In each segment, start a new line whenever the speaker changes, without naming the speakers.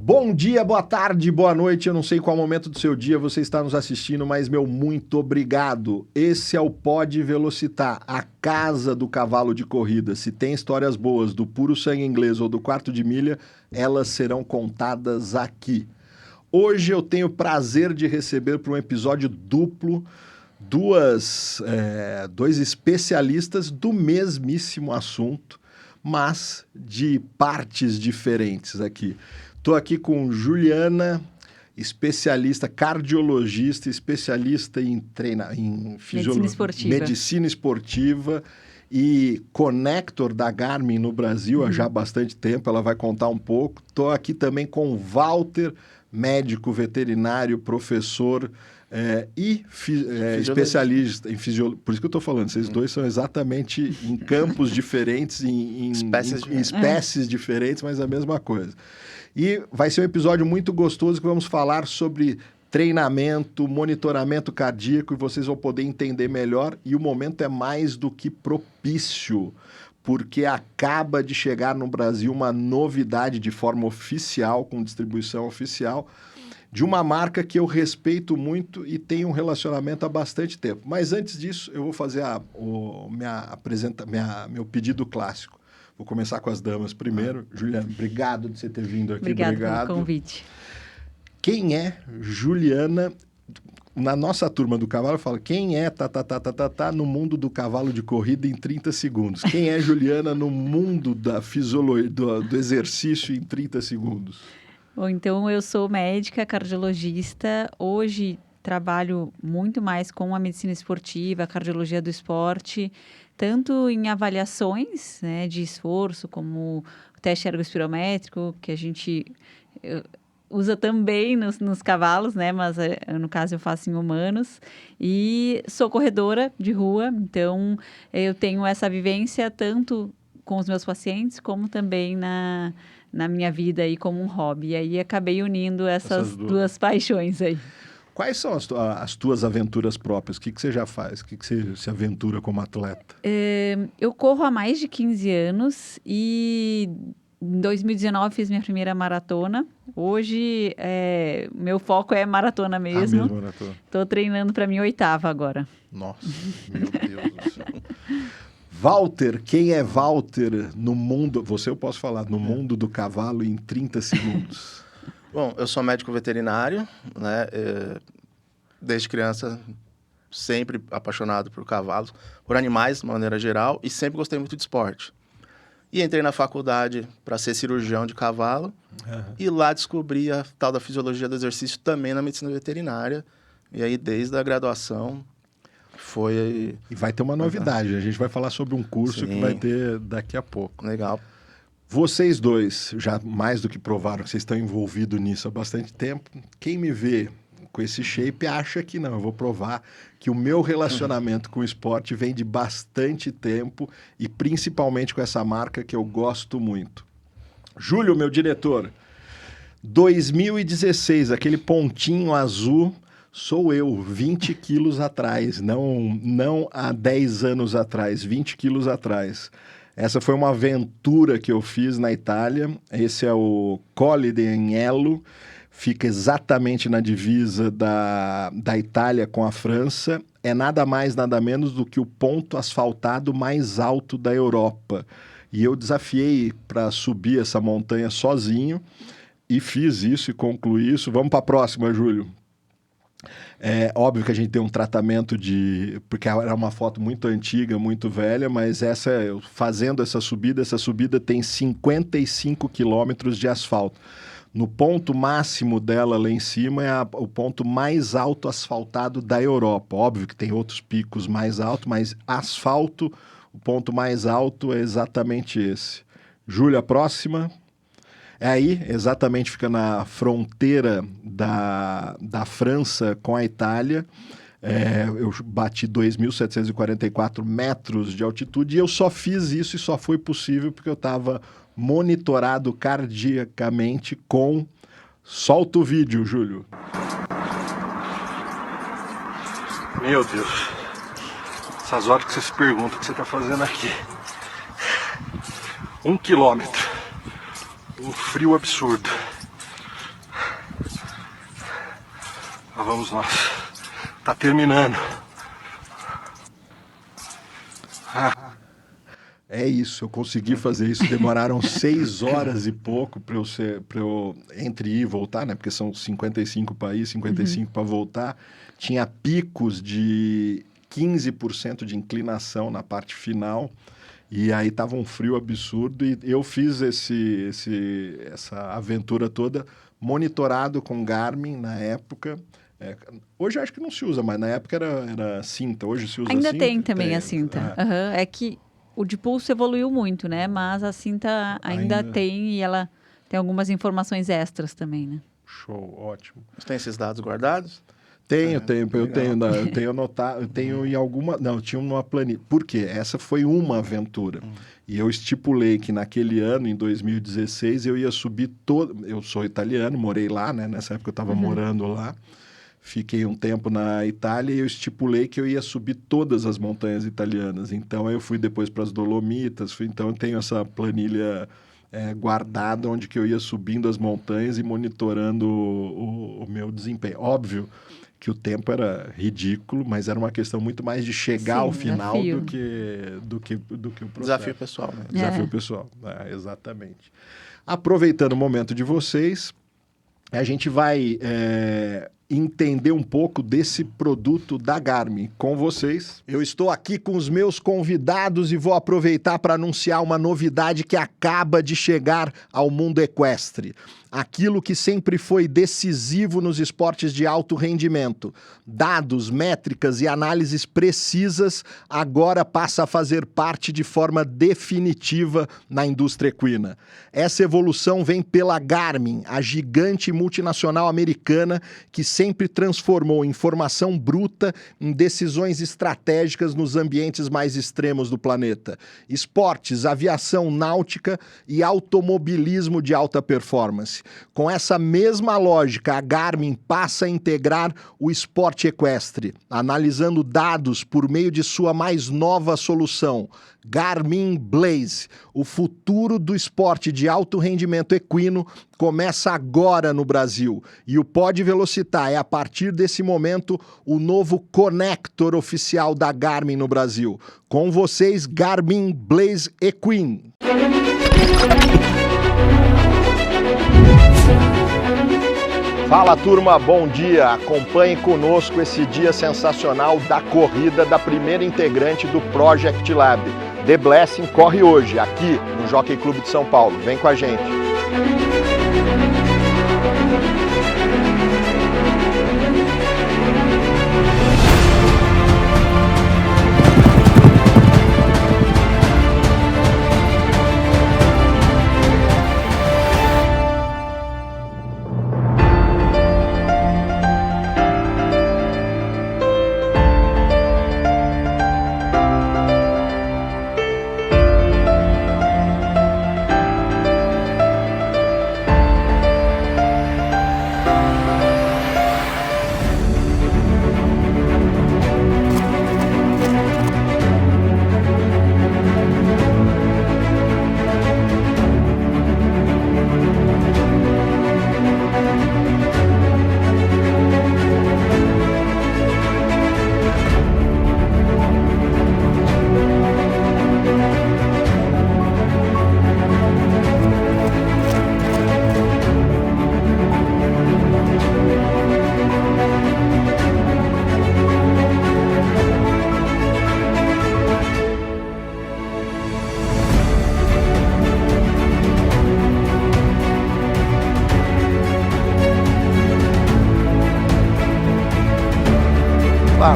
Bom dia, boa tarde, boa noite. Eu não sei qual momento do seu dia você está nos assistindo, mas meu muito obrigado. Esse é o Pod Velocitar, a casa do cavalo de corrida. Se tem histórias boas do puro sangue inglês ou do quarto de milha, elas serão contadas aqui. Hoje eu tenho o prazer de receber para um episódio duplo dois especialistas do mesmíssimo assunto, mas de partes diferentes aqui. Estou aqui com Juliana, especialista, cardiologista, especialista em medicina esportiva e connector da Garmin no Brasil há já bastante tempo. Ela vai contar um pouco. Estou aqui também com o Walter, médico veterinário, professor especialista em fisiologia. Por isso que eu estou falando, vocês dois são exatamente em campos diferentes, em espécies diferentes, mas a mesma coisa. E vai ser um episódio muito gostoso que vamos falar sobre treinamento, monitoramento cardíaco, e vocês vão poder entender melhor. E o momento é mais do que propício, porque acaba de chegar no Brasil uma novidade de forma oficial, com distribuição oficial, de uma marca que eu respeito muito e tenho um relacionamento há bastante tempo. Mas antes disso, eu vou fazer meu pedido clássico. Vou começar com as damas primeiro. Juliana, obrigado de você ter vindo aqui.
Obrigado pelo convite.
Quem é Juliana? Na nossa turma do cavalo, eu falo, quem é no mundo do cavalo de corrida em 30 segundos? Quem é Juliana no mundo da fisiologia, do exercício em 30 segundos?
Bom, então eu sou médica, cardiologista. Hoje trabalho muito mais com a medicina esportiva, a cardiologia do esporte, tanto em avaliações, né, de esforço, como o teste ergospirométrico, que a gente usa também nos cavalos, né, mas no caso eu faço em humanos. E sou corredora de rua, então eu tenho essa vivência tanto com os meus pacientes, como também na minha vida aí como um hobby. E aí acabei unindo essas duas paixões aí.
Quais são as tuas aventuras próprias? O que você já faz? O que você se aventura como atleta?
Eu corro há mais de 15 anos e em 2019 fiz minha primeira maratona. Hoje, meu foco é maratona mesmo. Estou treinando para minha 8ª agora.
Nossa, meu Deus do céu. Walter, quem é Walter no mundo... Você eu posso falar, no mundo do cavalo em 30 segundos.
Bom, eu sou médico veterinário, né? Desde criança, sempre apaixonado por cavalos, por animais de maneira geral, e sempre gostei muito de esporte. E entrei na faculdade para ser cirurgião de cavalo, e lá descobri a tal da fisiologia do exercício também na medicina veterinária. E aí, desde a graduação, foi...
E vai ter uma novidade, a gente vai falar sobre um curso que vai ter daqui a pouco.
Legal.
Vocês dois, já mais do que provaram que vocês estão envolvidos nisso há bastante tempo. Quem me vê com esse shape acha que não. Eu vou provar que o meu relacionamento com o esporte vem de bastante tempo e principalmente com essa marca que eu gosto muito. Júlio, meu diretor, 2016, aquele pontinho azul, sou eu, 20 quilos atrás, não há 10 anos atrás, 20 quilos atrás. Essa foi uma aventura que eu fiz na Itália. Esse é o Colle di Agnello, fica exatamente na divisa da Itália com a França. É nada mais, nada menos do que o ponto asfaltado mais alto da Europa. E eu desafiei para subir essa montanha sozinho e fiz isso e concluí isso. Vamos para a próxima, Júlio. É óbvio que a gente tem um tratamento porque era uma foto muito antiga, muito velha, mas fazendo essa subida tem 55 quilômetros de asfalto. No ponto máximo dela lá em cima é o ponto mais alto asfaltado da Europa. Óbvio que tem outros picos mais altos, mas asfalto, o ponto mais alto é exatamente esse. Júlia, a próxima. Aí, exatamente, fica na fronteira da França com a Itália. Eu bati 2.744 metros de altitude e eu só fiz isso e só foi possível porque eu estava monitorado cardiacamente com... Solta o vídeo, Júlio. Meu Deus. Essas horas que você se pergunta o que você está fazendo aqui. 1 quilômetro. Um frio absurdo. Lá vamos nós. Tá terminando. É isso, eu consegui fazer isso. Demoraram 6 horas e pouco para eu entre ir e voltar, né? Porque são 55 para ir, 55 para voltar. Tinha picos de 15% de inclinação na parte final. E aí tava um frio absurdo. E eu fiz essa aventura toda monitorado com Garmin na época. Hoje eu acho que não se usa, mas na época era cinta. Hoje se usa
Ainda
cinta.
tem também a cinta. É que o de pulso evoluiu muito, né? Mas a cinta ainda tem e ela tem algumas informações extras também, né?
Show, ótimo.
Você tem esses dados guardados?
Eu tenho anotado, eu tenho em alguma... Não, tinha uma planilha. Por quê? Essa foi uma aventura. E eu estipulei que naquele ano, em 2016, eu ia subir todo... Eu sou italiano, morei lá, né? Nessa época eu estava morando lá. Fiquei um tempo na Itália e eu estipulei que eu ia subir todas as montanhas italianas. Então, eu fui depois para as Dolomitas. Então, eu tenho essa planilha guardada onde que eu ia subindo as montanhas e monitorando o meu desempenho. Óbvio que o tempo era ridículo, mas era uma questão muito mais de chegar ao final do que o processo.
Desafio pessoal, né?
Desafio pessoal, exatamente. Aproveitando o momento de vocês, a gente vai entender um pouco desse produto da Garmin com vocês. Eu estou aqui com os meus convidados e vou aproveitar para anunciar uma novidade que acaba de chegar ao mundo equestre. Aquilo que sempre foi decisivo nos esportes de alto rendimento. Dados, métricas e análises precisas agora passa a fazer parte de forma definitiva na indústria equina. Essa evolução vem pela Garmin, a gigante multinacional americana que sempre transformou informação bruta em decisões estratégicas nos ambientes mais extremos do planeta. Esportes, aviação náutica e automobilismo de alta performance. Com essa mesma lógica, a Garmin passa a integrar o esporte equestre, analisando dados por meio de sua mais nova solução, Garmin Blaze. O futuro do esporte de alto rendimento equino começa agora no Brasil. E o Pod Velocitar é, a partir desse momento, o novo conector oficial da Garmin no Brasil. Com vocês, Garmin Blaze Equine. Fala, turma, bom dia. Acompanhe conosco esse dia sensacional da corrida da primeira integrante do Project Lab. The Blessing corre hoje, aqui no Jockey Clube de São Paulo. Vem com a gente.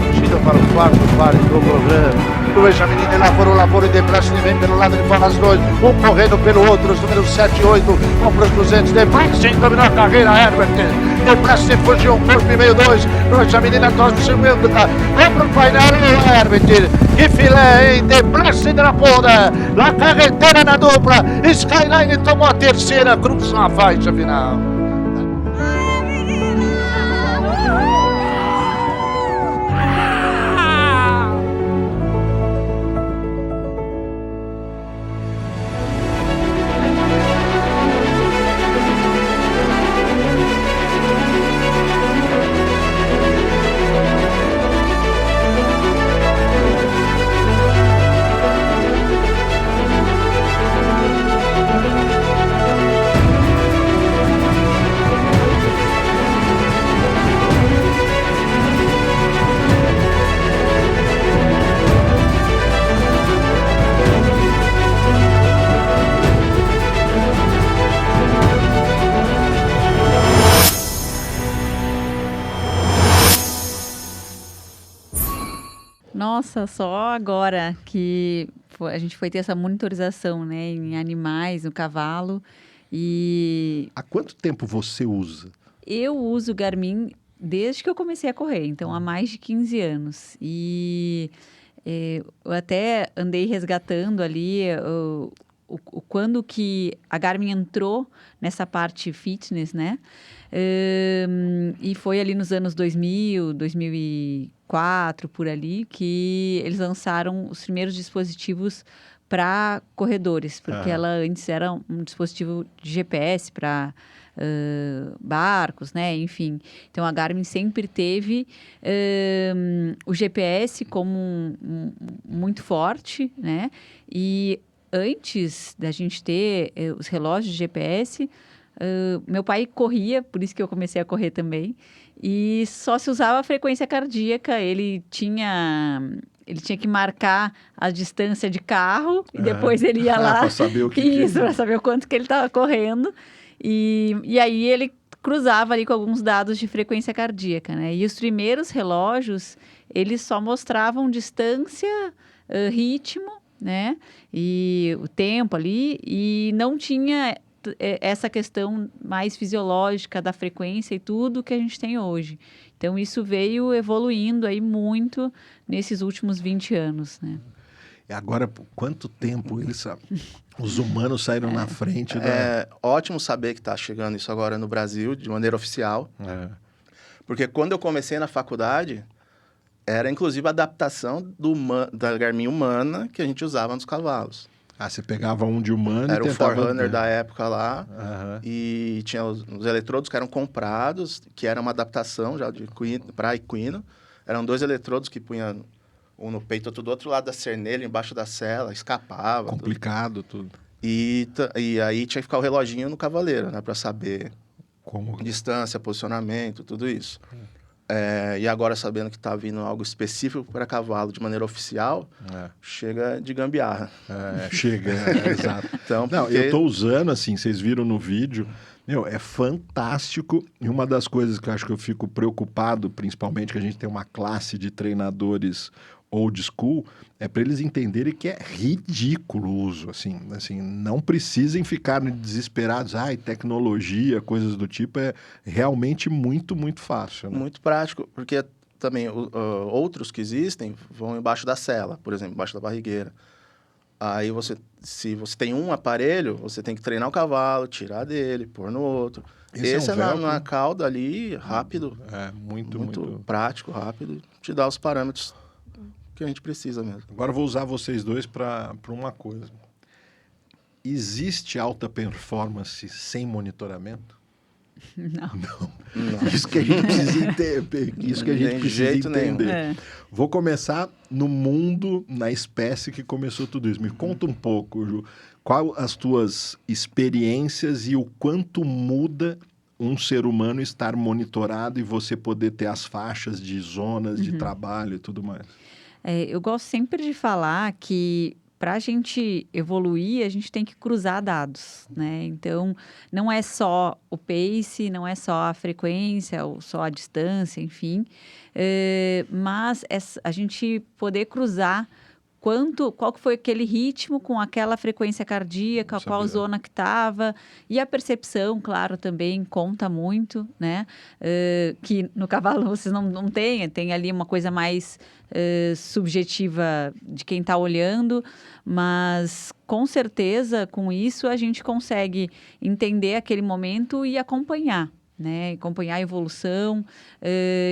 Uscito a fare un quarto pari do programa. Due Giamini lavoro de Brasile vem pelo lado de fora as dois, um correndo pelo outro, os números 7 e 8, compra os 200, de Brasile dominou a carreira, Herbert, de Brasile fugiu um corpo e meio, 2, Due Giamini na tosse do segundo, compra o painel, Herbert, que filé, hein, de Brasile na ponta, la carretera na dupla, Skyline tomou a terceira, cruza na faixa final.
Nossa, só agora que a gente foi ter essa monitorização, né, em animais, no cavalo. E
Há quanto tempo você usa?
eu uso o Garmin desde que eu comecei a correr, então há mais de 15 anos. E eu até andei resgatando ali quando que a Garmin entrou nessa parte fitness, né? E foi ali nos anos 2000, 2004, por ali, que eles lançaram os primeiros dispositivos para corredores, porque ela antes era um dispositivo de GPS para barcos, né? Enfim. Então a Garmin sempre teve o GPS como muito forte, né? E antes da gente ter os relógios de GPS, meu pai corria, por isso que eu comecei a correr também, e só se usava a frequência cardíaca. Ele tinha que marcar a distância de carro e depois ele ia lá.
Para saber o que
Isso, para saber o quanto que ele estava correndo. E aí ele cruzava ali com alguns dados de frequência cardíaca, né? E os primeiros relógios, eles só mostravam distância, ritmo, né? E o tempo ali, e não tinha essa questão mais fisiológica da frequência e tudo que a gente tem hoje. Então, isso veio evoluindo aí muito nesses últimos 20 anos, né?
E agora, por quanto tempo os humanos saíram na frente
É ótimo saber que está chegando isso agora no Brasil, de maneira oficial. Porque quando eu comecei na faculdade, era inclusive a adaptação da Garmin humana que a gente usava nos cavalos.
Você pegava um de humano
Era
e
o
tentava...
Forerunner da época lá, e tinha os eletrodos que eram comprados, que era uma adaptação já para equino. Eram 2 eletrodos que punham um no peito, outro do outro lado da cernelha, embaixo da sela, escapava.
Complicado tudo.
E aí tinha que ficar o reloginho no cavaleiro, né? Para saber
Como...
distância, posicionamento, tudo isso. E agora, sabendo que está vindo algo específico para cavalo de maneira oficial, chega de gambiarra.
Exato.
Então,
Não,
porque...
eu estou usando, assim, vocês viram no vídeo, é fantástico. E uma das coisas que eu acho que eu fico preocupado, principalmente que a gente tem uma classe de treinadores old school, é para eles entenderem que é ridículo o uso, assim, não precisem ficar desesperados, tecnologia, coisas do tipo, é realmente muito, muito fácil. Né?
Muito prático, porque também outros que existem vão embaixo da sela, por exemplo, embaixo da barrigueira. Aí se você tem um aparelho, você tem que treinar o cavalo, tirar dele, pôr no outro. Esse é na cauda ali, rápido.
Muito
prático, rápido, te dá os parâmetros que a gente precisa mesmo.
Agora eu vou usar vocês dois para uma coisa. Existe alta performance sem monitoramento?
Não.
Isso que a gente precisa entender. Isso que a gente precisa entender. Vou começar no mundo, na espécie que começou tudo isso. Me conta um pouco, Ju. Qual as tuas experiências e o quanto muda um ser humano estar monitorado e você poder ter as faixas de zonas de trabalho e tudo mais?
Eu gosto sempre de falar que para a gente evoluir, a gente tem que cruzar dados, né? Então, não é só o pace, não é só a frequência, ou só a distância, enfim. Mas a gente poder cruzar qual que foi aquele ritmo com aquela frequência cardíaca, qual zona que estava. E a percepção, claro, também conta muito, né? Que no cavalo vocês não têm, tem ali uma coisa mais subjetiva de quem está olhando, mas com certeza com isso a gente consegue entender aquele momento e acompanhar, né? Acompanhar a evolução,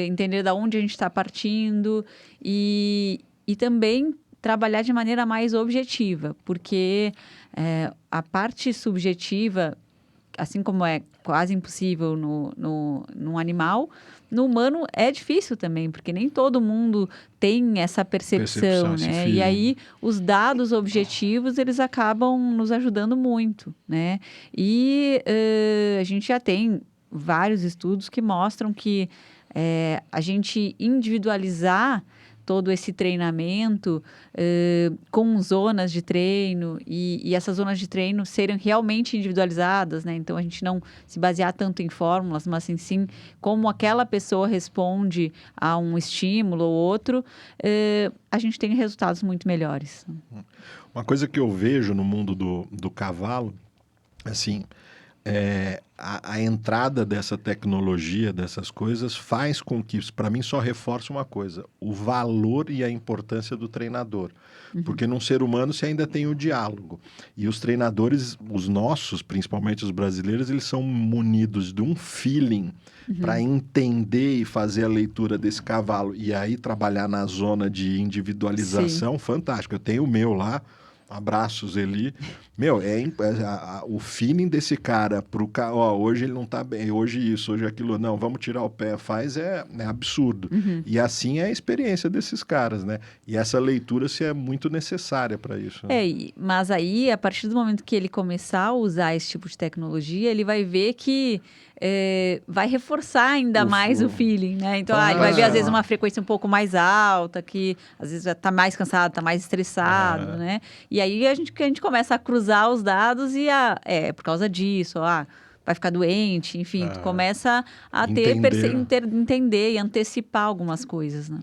entender de onde a gente está partindo e também trabalhar de maneira mais objetiva, porque a parte subjetiva, assim como é quase impossível no animal, no humano é difícil também, porque nem todo mundo tem essa percepção, né? E aí, os dados objetivos, eles acabam nos ajudando muito, né? E a gente já tem vários estudos que mostram que a gente individualizar todo esse treinamento com zonas de treino e essas zonas de treino serem realmente individualizadas, né? Então, a gente não se basear tanto em fórmulas, mas sim como aquela pessoa responde a um estímulo ou outro, a gente tem resultados muito melhores.
Uma coisa que eu vejo no mundo do cavalo, assim, a entrada dessa tecnologia, dessas coisas, faz com que, para mim, só reforça uma coisa: o valor e a importância do treinador. Porque num ser humano você ainda tem o diálogo. E os treinadores, os nossos, principalmente os brasileiros, eles são munidos de um feeling para entender e fazer a leitura desse cavalo. E aí trabalhar na zona de individualização, fantástico. Eu tenho o meu lá. Abraços, Eli. Meu, o feeling desse cara pro cara, hoje ele não tá bem, hoje isso, hoje aquilo, não, vamos tirar o pé, é absurdo. E assim é a experiência desses caras, né? E essa leitura se é muito necessária para isso. Né?
Mas aí, a partir do momento que ele começar a usar esse tipo de tecnologia, ele vai ver que vai reforçar ainda mais o feeling, né? Então, ele vai ver, às vezes, uma frequência um pouco mais alta, que às vezes já tá mais cansado, tá mais estressado, né? E aí a gente começa a cruzar os dados e por causa disso, vai ficar doente, enfim, tu começa a entender e antecipar algumas coisas, né?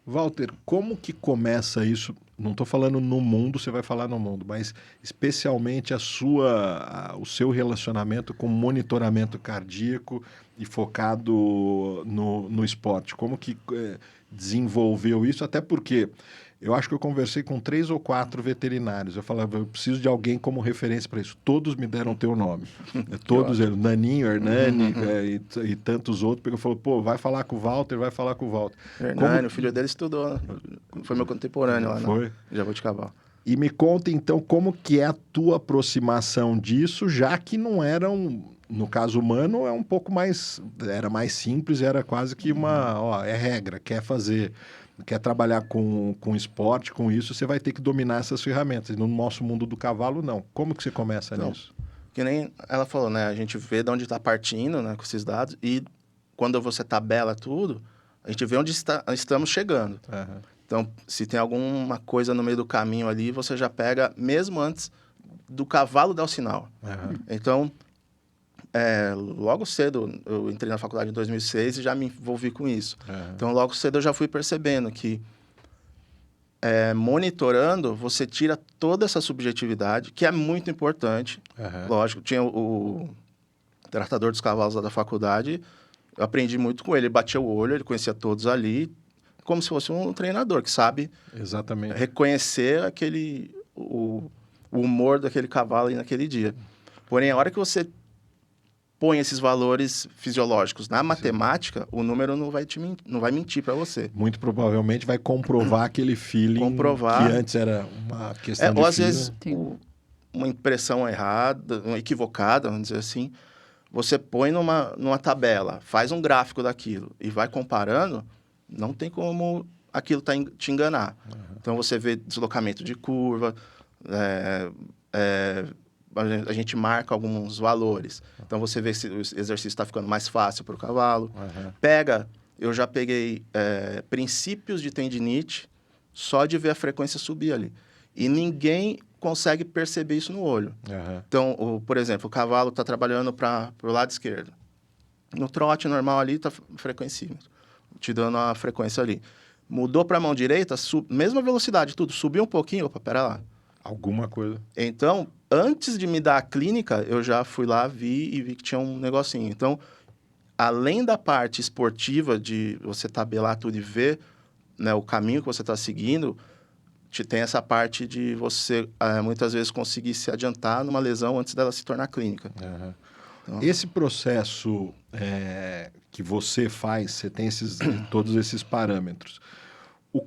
Walter, como que começa isso? Não estou falando no mundo, você vai falar no mundo, mas especialmente o seu relacionamento com monitoramento cardíaco e focado no esporte. Como que desenvolveu isso? Até porque eu acho que eu conversei com 3 ou 4 veterinários. Eu falava, eu preciso de alguém como referência para isso. Todos me deram teu nome. Todos eles, Naninho, Hernani e tantos outros. Porque eu falei, pô, vai falar com o Walter, vai falar com o Walter.
Hernani, o filho dele estudou, né? Foi meu contemporâneo lá
na
Jaboticabal.
E me conta, então, como que é a tua aproximação disso, já que não era no caso humano, é um pouco mais... Era mais simples, era quase que é regra, quer fazer... Quer trabalhar com esporte, com isso, você vai ter que dominar essas ferramentas. No nosso mundo do cavalo, não. Como que você começa nisso?
Que nem ela falou, né? A gente vê de onde está partindo, né, com esses dados, e quando você tabela tudo, a gente vê onde estamos chegando. Então, se tem alguma coisa no meio do caminho ali, você já pega mesmo antes do cavalo dar o sinal. Então, logo cedo, eu entrei na faculdade em 2006 e já me envolvi com isso. Então, logo cedo eu já fui percebendo que monitorando, você tira toda essa subjetividade, que é muito importante. Lógico, tinha o tratador dos cavalos lá da faculdade, eu aprendi muito com ele. Ele batia o olho, ele conhecia todos ali, como se fosse um treinador que sabe reconhecer o humor daquele cavalo aí naquele dia. Porém, a hora que você põe esses valores fisiológicos na matemática, o número não vai mentir para você.
Muito provavelmente vai comprovar aquele feeling que antes era uma questão de
ou às vezes uma impressão errada, equivocada, vamos dizer assim, você põe numa tabela, faz um gráfico daquilo e vai comparando, não tem como aquilo te enganar. Então você vê deslocamento de curva, a gente marca alguns valores. Então, você vê se o exercício está ficando mais fácil para o cavalo. Eu já peguei princípios de tendinite só de ver a frequência subir ali. E ninguém consegue perceber isso no olho. Então, por exemplo, o cavalo está trabalhando para o lado esquerdo. No trote normal ali está frequencímetro, te dando a frequência ali. Mudou para a mão direita, mesma velocidade, tudo. Subiu um pouquinho, opa, pera lá.
Alguma coisa.
Então, antes de me dar a clínica, eu já fui lá, vi que tinha um negocinho. Então, além da parte esportiva de você tabelar tudo e ver, né, o caminho que você está seguindo, tem essa parte de você, muitas vezes, conseguir se adiantar numa lesão antes dela se tornar clínica.
Então... Esse processo que você faz, você tem todos esses parâmetros.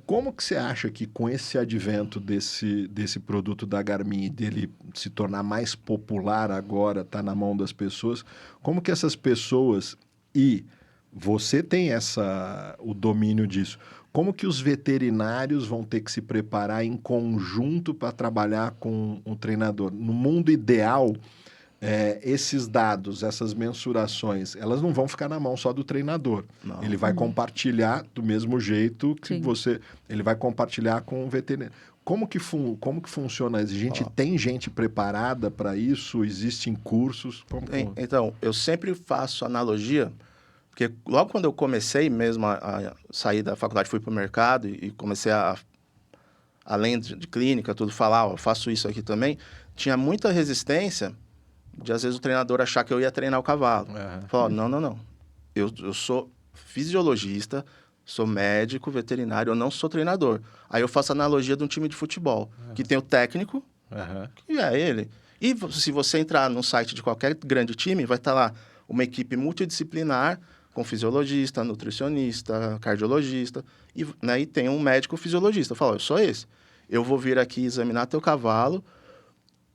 Como que você acha que com esse advento desse produto da Garmin, dele se tornar mais popular agora, está na mão das pessoas, como que essas pessoas, e você tem o domínio disso, como que os veterinários vão ter que se preparar em conjunto para trabalhar com um treinador? No mundo ideal, esses dados, essas mensurações, elas não vão ficar na mão só do treinador.
Não.
Ele vai compartilhar do mesmo jeito que
Sim.
ele vai compartilhar com o veterinário. Como que funciona isso? Tem gente preparada para isso? Existem cursos?
Então, eu sempre faço analogia, porque logo quando eu comecei mesmo a sair da faculdade, fui para o mercado e comecei além de clínica, tudo, falar, eu faço isso aqui também, tinha muita resistência de, às vezes, o treinador achar que eu ia treinar o cavalo. Falar, não. Eu sou fisiologista, sou médico, veterinário, eu não sou treinador. Aí eu faço analogia de um time de futebol, que tem o técnico, que é ele. E se você entrar no site de qualquer grande time, vai estar lá uma equipe multidisciplinar, com fisiologista, nutricionista, cardiologista, e tem um médico fisiologista. Eu falo, eu sou esse. Eu vou vir aqui examinar teu cavalo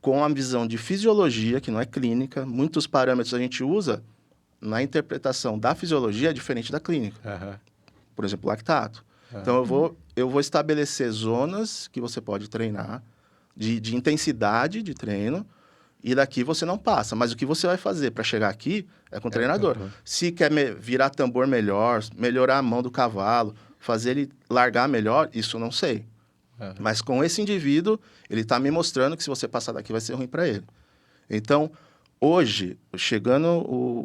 com a visão de fisiologia, que não é clínica. Muitos parâmetros a gente usa na interpretação da fisiologia diferente da clínica. Por exemplo, lactato. Então, eu vou estabelecer zonas que você pode treinar, de intensidade de treino, e daqui você não passa. Mas o que você vai fazer para chegar aqui é com o treinador. Se quer virar tambor melhor, melhorar a mão do cavalo, fazer ele largar melhor, isso eu não sei. Mas com esse indivíduo, ele está me mostrando que se você passar daqui vai ser ruim para ele. Então, hoje, chegando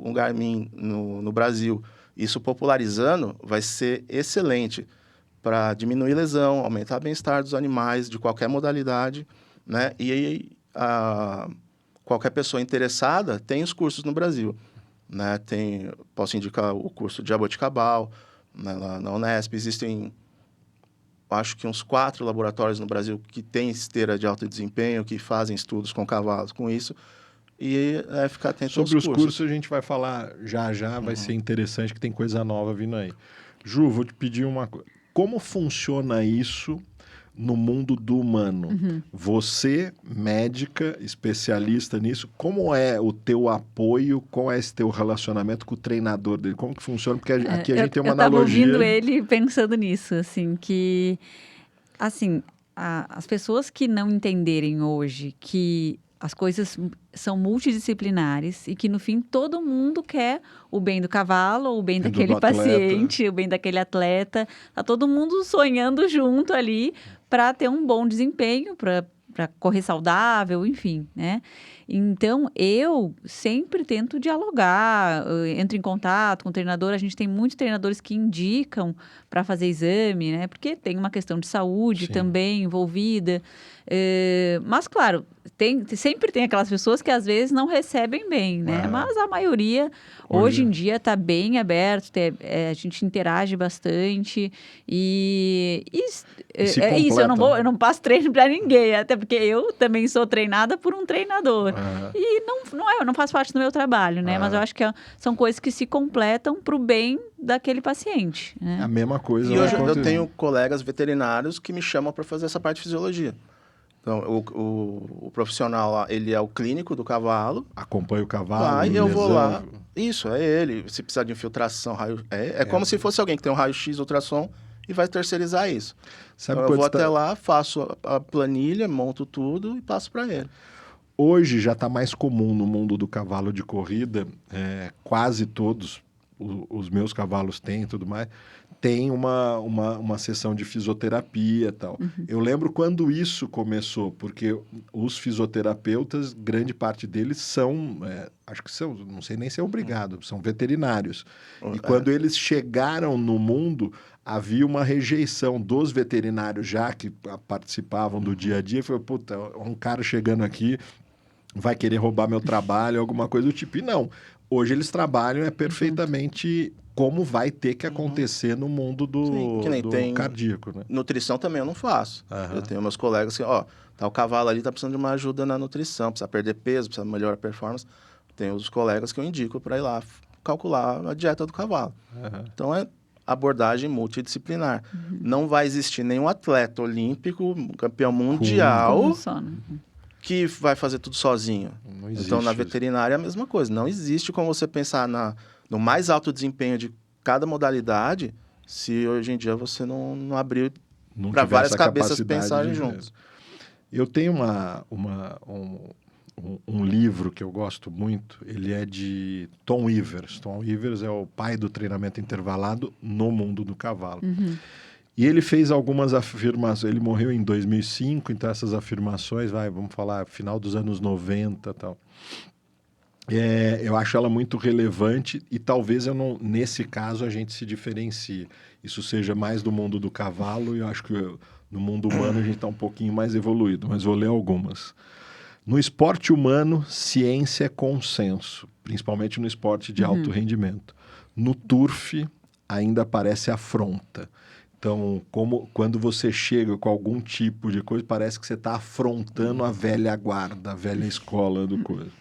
um Garmin no Brasil, isso popularizando, vai ser excelente para diminuir lesão, aumentar o bem-estar dos animais de qualquer modalidade, né? E qualquer pessoa interessada tem os cursos no Brasil, né? Posso indicar o curso de jaboticabal, né, lá na Unesp. Existem, acho que uns 4 laboratórios no Brasil que têm esteira de alto desempenho, que fazem estudos com cavalos com isso. E ficar atento
Sobre
aos
os cursos a gente vai falar já, vai ser interessante que tem coisa nova vindo aí. Ju, vou te pedir uma coisa. Como funciona isso no mundo do humano? Você, médica, especialista nisso, como é o teu apoio, qual é esse teu relacionamento com o treinador dele? Como que funciona? Porque aqui a gente tem uma analogia...
Eu estava ouvindo ele pensando nisso, assim, que... Assim, as pessoas que não entenderem hoje que as coisas são multidisciplinares e que, no fim, todo mundo quer o bem do cavalo, o bem daquele paciente, o bem daquele atleta. Tá todo mundo sonhando junto ali para ter um bom desempenho, para correr saudável, enfim, né? Então, eu sempre tento dialogar, entro em contato com o treinador. A gente tem muitos treinadores que indicam para fazer exame, né? Porque tem uma questão de saúde também envolvida. Mas, claro, sempre tem aquelas pessoas que às vezes não recebem bem, né? Mas a maioria, hoje em dia, está bem aberto, a gente interage bastante e é isso, eu não passo treino para ninguém, até porque eu também sou treinada por um treinador. E não faz parte do meu trabalho, né? Mas eu acho que são coisas que se completam para o bem daquele paciente, né?
A mesma coisa.
E hoje eu tenho colegas veterinários que me chamam para fazer essa parte de fisiologia. Então, o profissional lá, ele é o clínico do cavalo.
Acompanha o cavalo.
Aí eu vou lá. Isso, é ele. Se precisar de infiltração, como se fosse alguém que tem um raio-x, ultrassom, e vai terceirizar isso. Então, eu vou até lá, faço a planilha, monto tudo e passo para ele.
Hoje já está mais comum no mundo do cavalo de corrida, quase todos os meus cavalos têm e tudo mais, tem uma sessão de fisioterapia e tal. Eu lembro quando isso começou, porque os fisioterapeutas, grande parte deles são, acho que são, não sei nem se é obrigado, são veterinários. E quando eles chegaram no mundo, havia uma rejeição dos veterinários já que participavam do dia a dia. Falei, puta, um cara chegando aqui vai querer roubar meu trabalho, alguma coisa do tipo. E não, hoje eles trabalham perfeitamente como vai ter que acontecer no mundo do cardíaco, né?
Nutrição também eu não faço. Eu tenho meus colegas que, tá o cavalo ali, tá precisando de uma ajuda na nutrição, precisa perder peso, precisa melhorar a performance. Tem os colegas que eu indico para ir lá calcular a dieta do cavalo. Então, é abordagem multidisciplinar. Não vai existir nenhum atleta olímpico, campeão mundial, que vai fazer tudo sozinho. Então, na veterinária é a mesma coisa. Não existe como você pensar no mais alto desempenho de cada modalidade se hoje em dia você não abrir para várias cabeças pensarem juntos.
Eu tenho um livro que eu gosto muito, ele é de Tom Ivers. Tom Ivers é o pai do treinamento intervalado no mundo do cavalo. E ele fez algumas afirmações, ele morreu em 2005, então essas afirmações, vamos falar, final dos anos 90 e tal. Eu acho ela muito relevante e talvez nesse caso a gente se diferencie. Isso seja mais do mundo do cavalo e eu acho que no mundo humano a gente está um pouquinho mais evoluído, mas vou ler algumas. No esporte humano, ciência é consenso, principalmente no esporte de alto rendimento. No turf, ainda parece afronta. Então, quando você chega com algum tipo de coisa, parece que você está afrontando a velha guarda, a velha escola do coisa.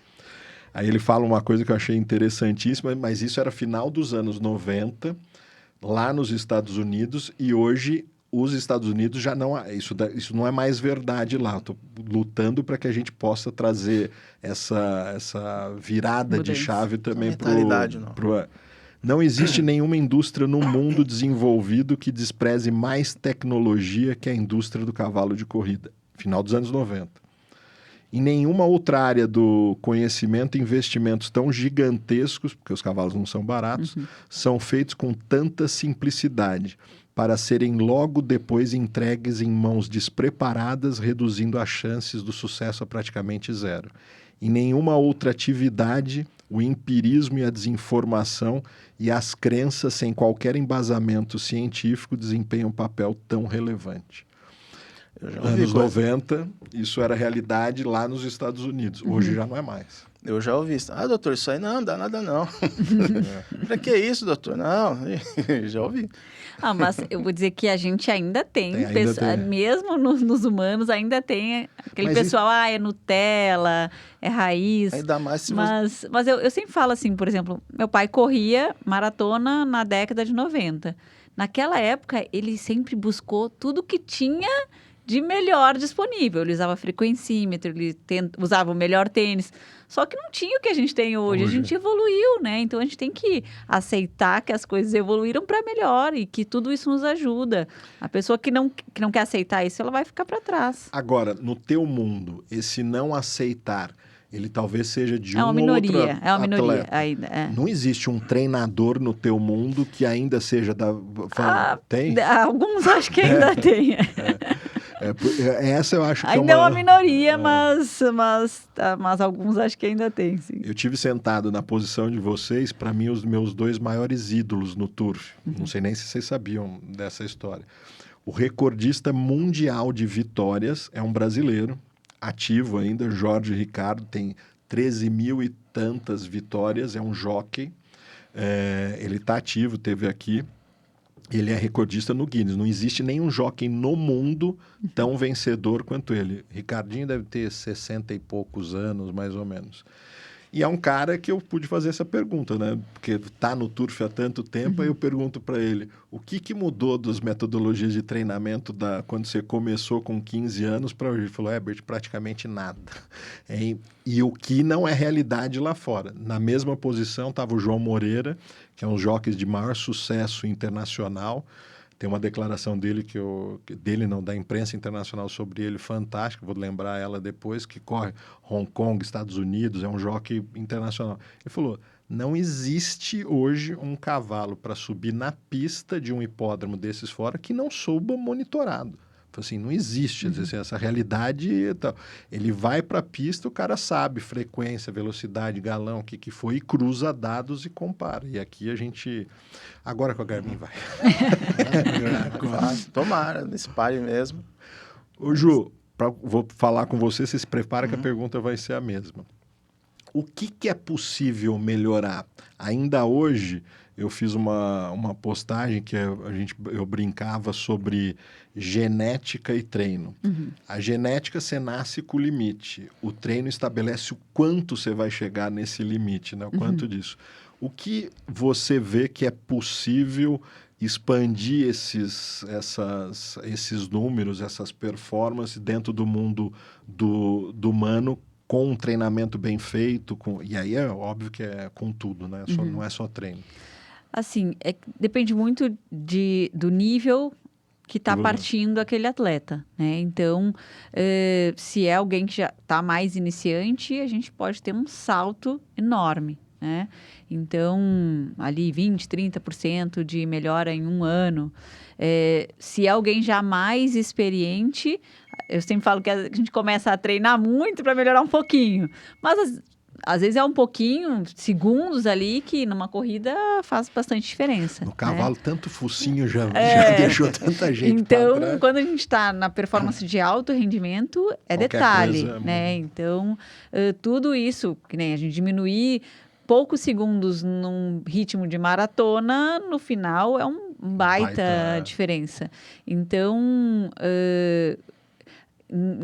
Aí ele fala uma coisa que eu achei interessantíssima, mas isso era final dos anos 90, lá nos Estados Unidos, e hoje os Estados Unidos já não... Isso não é mais verdade lá. Estou lutando para que a gente possa trazer essa virada de chave também para o... Não existe nenhuma indústria no mundo desenvolvido que despreze mais tecnologia que a indústria do cavalo de corrida. Final dos anos 90. Em nenhuma outra área do conhecimento, investimentos tão gigantescos, porque os cavalos não são baratos, são feitos com tanta simplicidade, para serem logo depois entregues em mãos despreparadas, reduzindo as chances do sucesso a praticamente zero. Em nenhuma outra atividade, o empirismo e a desinformação e as crenças sem qualquer embasamento científico desempenham um papel tão relevante. Anos 90, isso era realidade lá nos Estados Unidos. Hoje já não é mais.
Eu já ouvi isso. Ah, doutor, isso aí não dá nada não. Pra que isso, doutor? Não, já ouvi.
Mas eu vou dizer que a gente ainda tem. Mesmo nos humanos, ainda tem aquele pessoal, é Nutella, é raiz.
Ainda mais se
mas eu sempre falo assim, por exemplo, meu pai corria maratona na década de 90. Naquela época, ele sempre buscou tudo que tinha de melhor disponível. Ele usava frequencímetro, ele usava o melhor tênis. Só que não tinha o que a gente tem hoje. A gente evoluiu, né? Então, a gente tem que aceitar que as coisas evoluíram para melhor e que tudo isso nos ajuda. A pessoa que não quer aceitar isso, ela vai ficar para trás.
Agora, no teu mundo, esse não aceitar, ele talvez seja de
uma minoria.
É uma
minoria ainda.
Não existe um treinador no teu mundo que ainda seja da... Tem?
Alguns acho que ainda tem.
Essa eu acho que
ainda é uma minoria, mas alguns acho que ainda tem, sim.
Eu tive sentado na posição de vocês, para mim, os meus dois maiores ídolos no turf. Não sei nem se vocês sabiam dessa história. O recordista mundial de vitórias é um brasileiro, ativo ainda, Jorge Ricardo, tem 13 mil e tantas vitórias, é um jockey. Ele está ativo, teve aqui. Ele é recordista no Guinness. Não existe nenhum jockey no mundo tão vencedor quanto ele. Ricardinho deve ter 60 e poucos anos, mais ou menos. E é um cara que eu pude fazer essa pergunta, né? Porque tá no turf há tanto tempo, aí eu pergunto para ele, o que mudou das metodologias de treinamento quando você começou com 15 anos para hoje? Ele falou, Herbert, praticamente nada. E o que não é realidade lá fora. Na mesma posição estava o João Moreira, que é um jockey de maior sucesso internacional. Tem uma declaração dele, da imprensa internacional sobre ele, fantástica, vou lembrar ela depois, que corre Hong Kong, Estados Unidos, é um jockey internacional. Ele falou, não existe hoje um cavalo para subir na pista de um hipódromo desses fora que não souba monitorado. Assim, não existe essa realidade e tal. Ele vai para a pista, o cara sabe frequência, velocidade, galão, o que foi, e cruza dados e compara. E aqui a gente... Agora com a Garmin vai.
Tomara, nesse pare mesmo.
Ô Ju, vou falar com você se prepara que a pergunta vai ser a mesma. O que é possível melhorar? Ainda hoje... Eu fiz uma postagem que eu brincava sobre genética e treino. A genética, você nasce com o limite. O treino estabelece o quanto você vai chegar nesse limite, né? O quanto disso. O que você vê que é possível expandir esses números, essas performances dentro do mundo do humano com um treinamento bem feito? E aí é óbvio que é com tudo, né? Não é só treino.
Assim, depende muito do nível que está partindo aquele atleta, né? Então, se é alguém que já está mais iniciante, a gente pode ter um salto enorme, né? Então, ali 20%, 30% de melhora em um ano. Se é alguém já mais experiente, eu sempre falo que a gente começa a treinar muito para melhorar um pouquinho, mas às vezes é um pouquinho, segundos ali, que numa corrida faz bastante diferença.
No cavalo,
né?
tanto focinho já deixou tanta gente
Então,
pra trás.
quando a gente está na performance de alto rendimento, é
Qualquer
detalhe,
coisa,
né? Então, tudo isso, que nem a gente diminuir poucos segundos num ritmo de maratona, no final é um baita diferença. Então,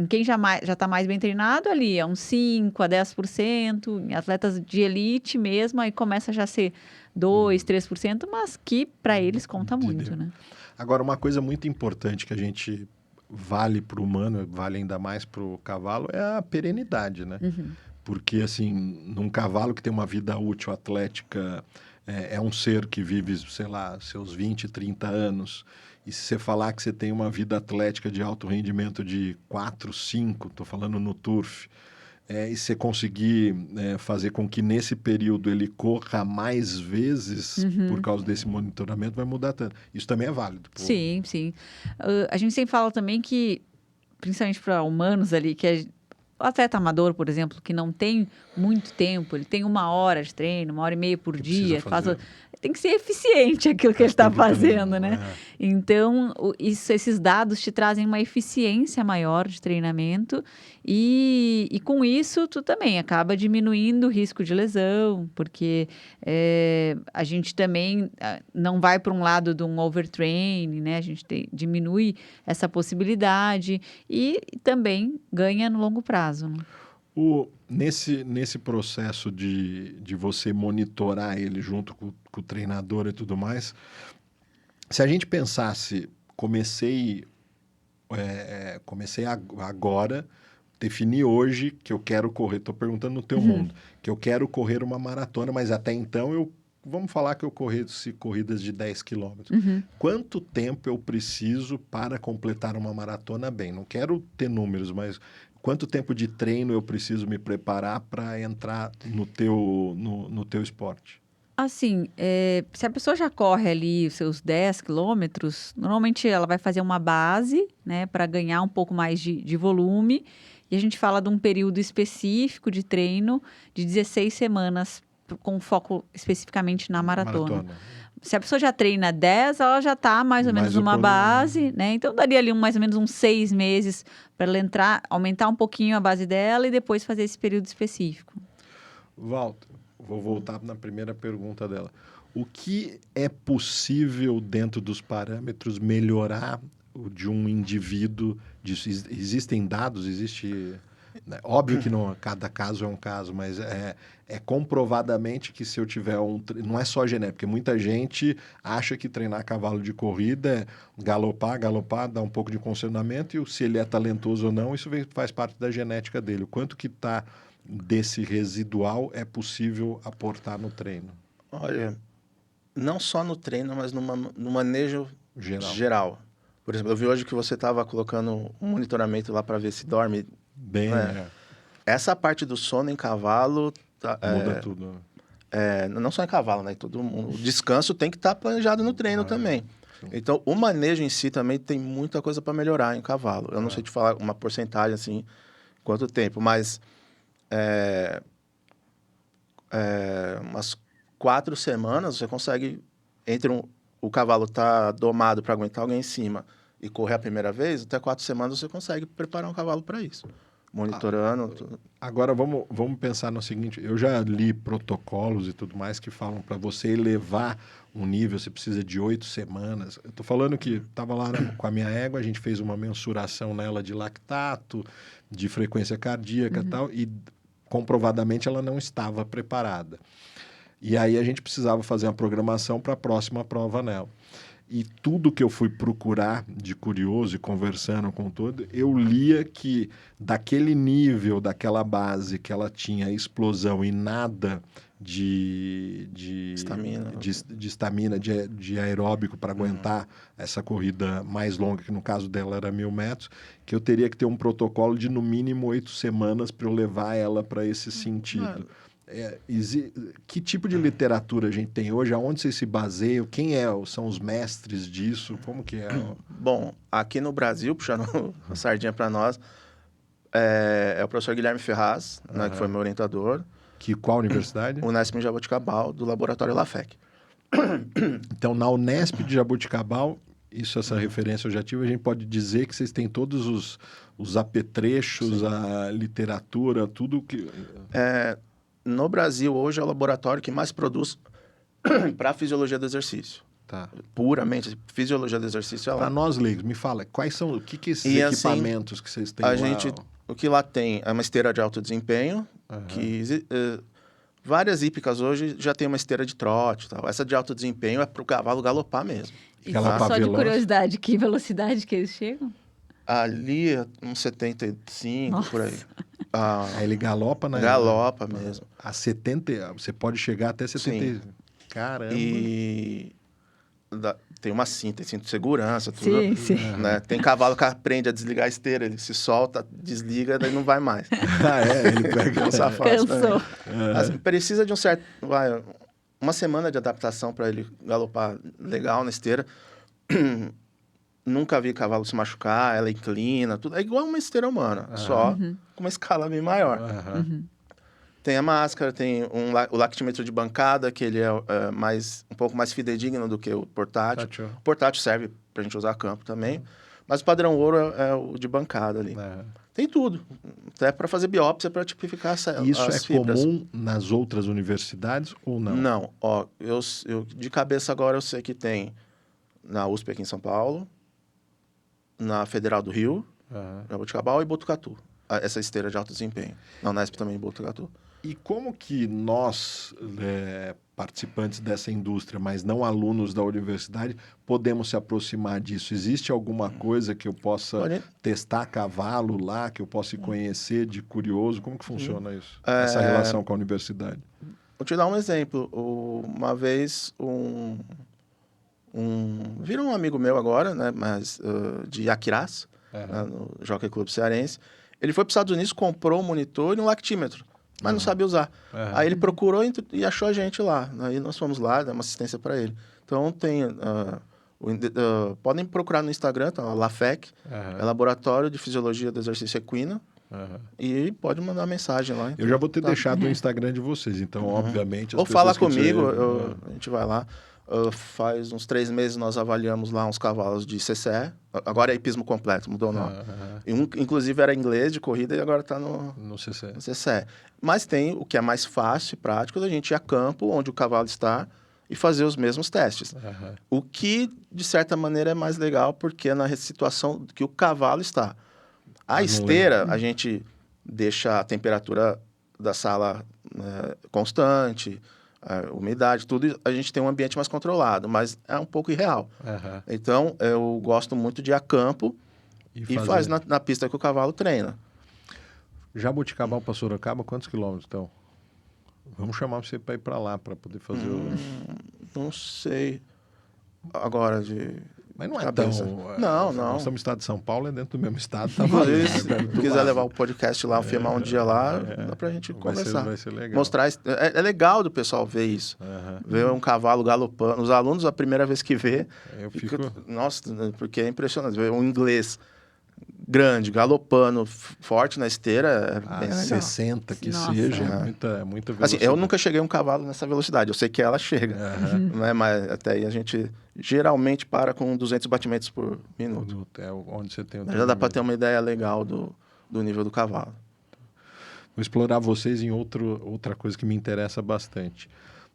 quem já está mais bem treinado ali, é uns 5% a 10%, em atletas de elite mesmo, aí começa já a ser 2%, 3%, mas que para eles conta muito, né?
Agora, uma coisa muito importante que a gente vale para o humano, vale ainda mais para o cavalo, é a perenidade, né? Porque, assim, num cavalo que tem uma vida útil atlética, é um ser que vive, sei lá, seus 20, 30 anos. E se você falar que você tem uma vida atlética de alto rendimento de 4, 5, estou falando no turf, e você conseguir fazer com que nesse período ele corra mais vezes por causa desse monitoramento, vai mudar tanto. Isso também é válido.
Sim, sim. A gente sempre fala também que, principalmente para humanos ali, que o atleta amador, por exemplo, que não tem muito tempo, ele tem 1 hora de treino, 1 hora e meia por dia, tem que ser eficiente aquilo que ele está fazendo, né? Então, esses dados te trazem uma eficiência maior de treinamento e com isso tu também acaba diminuindo o risco de lesão, porque a gente também não vai para um lado de um overtraining, né? A gente diminui essa possibilidade e também ganha no longo prazo, né?
Nesse processo de você monitorar ele junto com o treinador e tudo mais, se a gente pensasse, comecei agora, defini hoje que eu quero correr, estou perguntando no teu mundo, que eu quero correr uma maratona, mas até então vamos falar que eu corresse corridas de 10 quilômetros. Quanto tempo eu preciso para completar uma maratona bem? Não quero ter números, mas quanto tempo de treino eu preciso me preparar para entrar no teu esporte?
Assim, se a pessoa já corre ali os seus 10 quilômetros, normalmente ela vai fazer uma base, né, para ganhar um pouco mais de volume. E a gente fala de um período específico de treino de 16 semanas, com foco especificamente na maratona. Se a pessoa já treina 10, ela já está mais ou menos numa base, né? Então, daria ali mais ou menos uns 6 meses para ela entrar, aumentar um pouquinho a base dela e depois fazer esse período específico.
Walter, vou voltar na primeira pergunta dela. O que é possível, dentro dos parâmetros, melhorar de um indivíduo? Existem dados, né? Óbvio que cada caso é um caso, mas é comprovadamente que se eu tiver não é só genético, porque muita gente acha que treinar cavalo de corrida é galopar, dar um pouco de condicionamento, e se ele é talentoso ou não, isso faz parte da genética dele. O quanto que está desse residual é possível aportar no treino?
Olha, não só no treino, mas no manejo geral. Por exemplo, eu vi hoje que você estava colocando um monitoramento lá para ver se dorme
bem.
Essa parte do sono em cavalo
muda tudo.
Não só em cavalo, né? O descanso tem que estar planejado no treino também. Sim. Então, o manejo em si também tem muita coisa para melhorar em cavalo. Eu não sei te falar uma porcentagem assim, quanto tempo, mas umas 4 semanas você consegue, o cavalo tá domado para aguentar alguém em cima e correr a primeira vez, até 4 semanas você consegue preparar um cavalo para isso. Monitorando.
Agora vamos pensar no seguinte, eu já li protocolos e tudo mais que falam para você elevar um nível, você precisa de 8 semanas. Eu estou falando que estava lá com a minha égua, a gente fez uma mensuração nela de lactato, de frequência cardíaca e tal, e comprovadamente ela não estava preparada. E aí a gente precisava fazer uma programação para a próxima prova nela. E tudo que eu fui procurar de curioso e conversando com todo, eu lia que daquele nível, daquela base que ela tinha explosão e nada
Estamina.
de estamina, de aeróbico para aguentar essa corrida mais longa, que no caso dela era 1.000 metros, que eu teria que ter um protocolo de no mínimo 8 semanas para eu levar ela para esse sentido. Que tipo de literatura a gente tem hoje? Aonde vocês se baseiam? Quem são os mestres disso? Como que é?
Bom, aqui no Brasil, puxando a sardinha para nós, é o professor Guilherme Ferraz, né, que foi meu orientador.
Qual universidade?
Unesp em Jaboticabal, do laboratório LAFEC.
Então, na Unesp de Jaboticabal, essa referência eu já tive, a gente pode dizer que vocês têm todos os apetrechos, a literatura, tudo que...
No Brasil, hoje, é o laboratório que mais produz para a fisiologia do exercício.
Tá.
Puramente, fisiologia do exercício é lá.
Para nós leigos, me fala, quais são, o que esses
E,
equipamentos
assim,
que vocês têm
a
lá?
gente, o que lá tem é uma esteira de alto desempenho, que várias hípicas hoje já tem uma esteira de trote e tal. Essa de alto desempenho é para o cavalo galopar mesmo.
E
Aquela
só de
veloz.
curiosidade, que velocidade que eles chegam?
Ali, uns 75,
Nossa.
por aí.
Aí ele galopa, né?
Galopa mesmo.
A 70, você pode chegar até 70. Caramba.
E tem uma cinta, tem cinto de segurança, tudo.
Sim, sim.
Né? Tem cavalo que aprende a desligar a esteira, ele se solta, desliga, daí não vai mais.
Ele pega...
Cansa fácil
Cansou.
também. Assim, precisa de uma semana de adaptação para ele galopar legal na esteira. Nunca vi cavalo se machucar, ela inclina, tudo. É igual uma esteira humana, só com uma escala bem maior. Tem a máscara, tem o lactímetro de bancada, que ele é um pouco mais fidedigno do que o portátil. O portátil serve para a gente usar a campo também, mas o padrão ouro é o de bancada ali. Tem tudo, até para fazer biópsia, para tipificar
Isso
as fibras.
Comum nas outras universidades ou não?
Não, eu de cabeça agora eu sei que tem na USP aqui em São Paulo, na Federal do Rio, Jaboticabal e Botucatu. Essa esteira de alto desempenho. Na Unesp também em Botucatu.
E como que nós, participantes dessa indústria, mas não alunos da universidade, podemos se aproximar disso? Existe alguma coisa que eu possa testar cavalo lá, que eu possa conhecer de curioso? Como que funciona isso? Essa relação com a universidade?
Vou te dar um exemplo. Uma vez, virou um amigo meu agora, né, mas de Aquiraz, né, no Jockey Club Cearense. Ele foi para os Estados Unidos, comprou um monitor e um lactímetro, mas não sabia usar. Aí ele procurou e achou a gente lá. Aí nós fomos lá, demos assistência para ele. Então tem... podem procurar no Instagram, tá? LAFEC, é Laboratório de Fisiologia do Exercício Equino. E pode mandar mensagem lá. Então,
eu já vou ter deixado o Instagram de vocês, então, obviamente...
Ou fala comigo, a gente vai lá. Faz uns 3 meses nós avaliamos lá uns cavalos de CCE. Agora é hipismo completo, mudou o nome. Inclusive era inglês de corrida e agora está no CCE. Mas tem o que é mais fácil e prático da gente ir a campo, onde o cavalo está, e fazer os mesmos testes. O que, de certa maneira, é mais legal, porque é na situação que o cavalo está. A esteira, a gente deixa a temperatura da sala constante, umidade, tudo, a gente tem um ambiente mais controlado, mas é um pouco irreal. Então, eu gosto muito de ir a campo e faz na pista que o cavalo treina.
Jaboticabal para Sorocaba, quantos quilômetros então? Vamos chamar você para ir para lá, para poder fazer
Não sei agora
Mas não é
cabeça.
tão...
Não.
Nós estamos no estado de São Paulo, é dentro do mesmo estado. Tá
Se quiser levar o podcast lá, filmar um dia lá, dá pra gente conversar.
Vai ser legal.
Mostrar. É legal do pessoal ver isso. Ver um cavalo galopando. Os alunos, a primeira vez que vê... Nossa, porque é impressionante. Ver um inglês grande, galopando, forte na esteira, é bem legal.
60 que seja, é muita velocidade.
Assim, eu nunca cheguei um cavalo nessa velocidade, eu sei que ela chega, né? Mas até aí a gente geralmente para com 200 batimentos por minuto.
É onde você tem
Já dá para ter uma ideia legal do nível do cavalo.
Vou explorar vocês em outra coisa que me interessa bastante.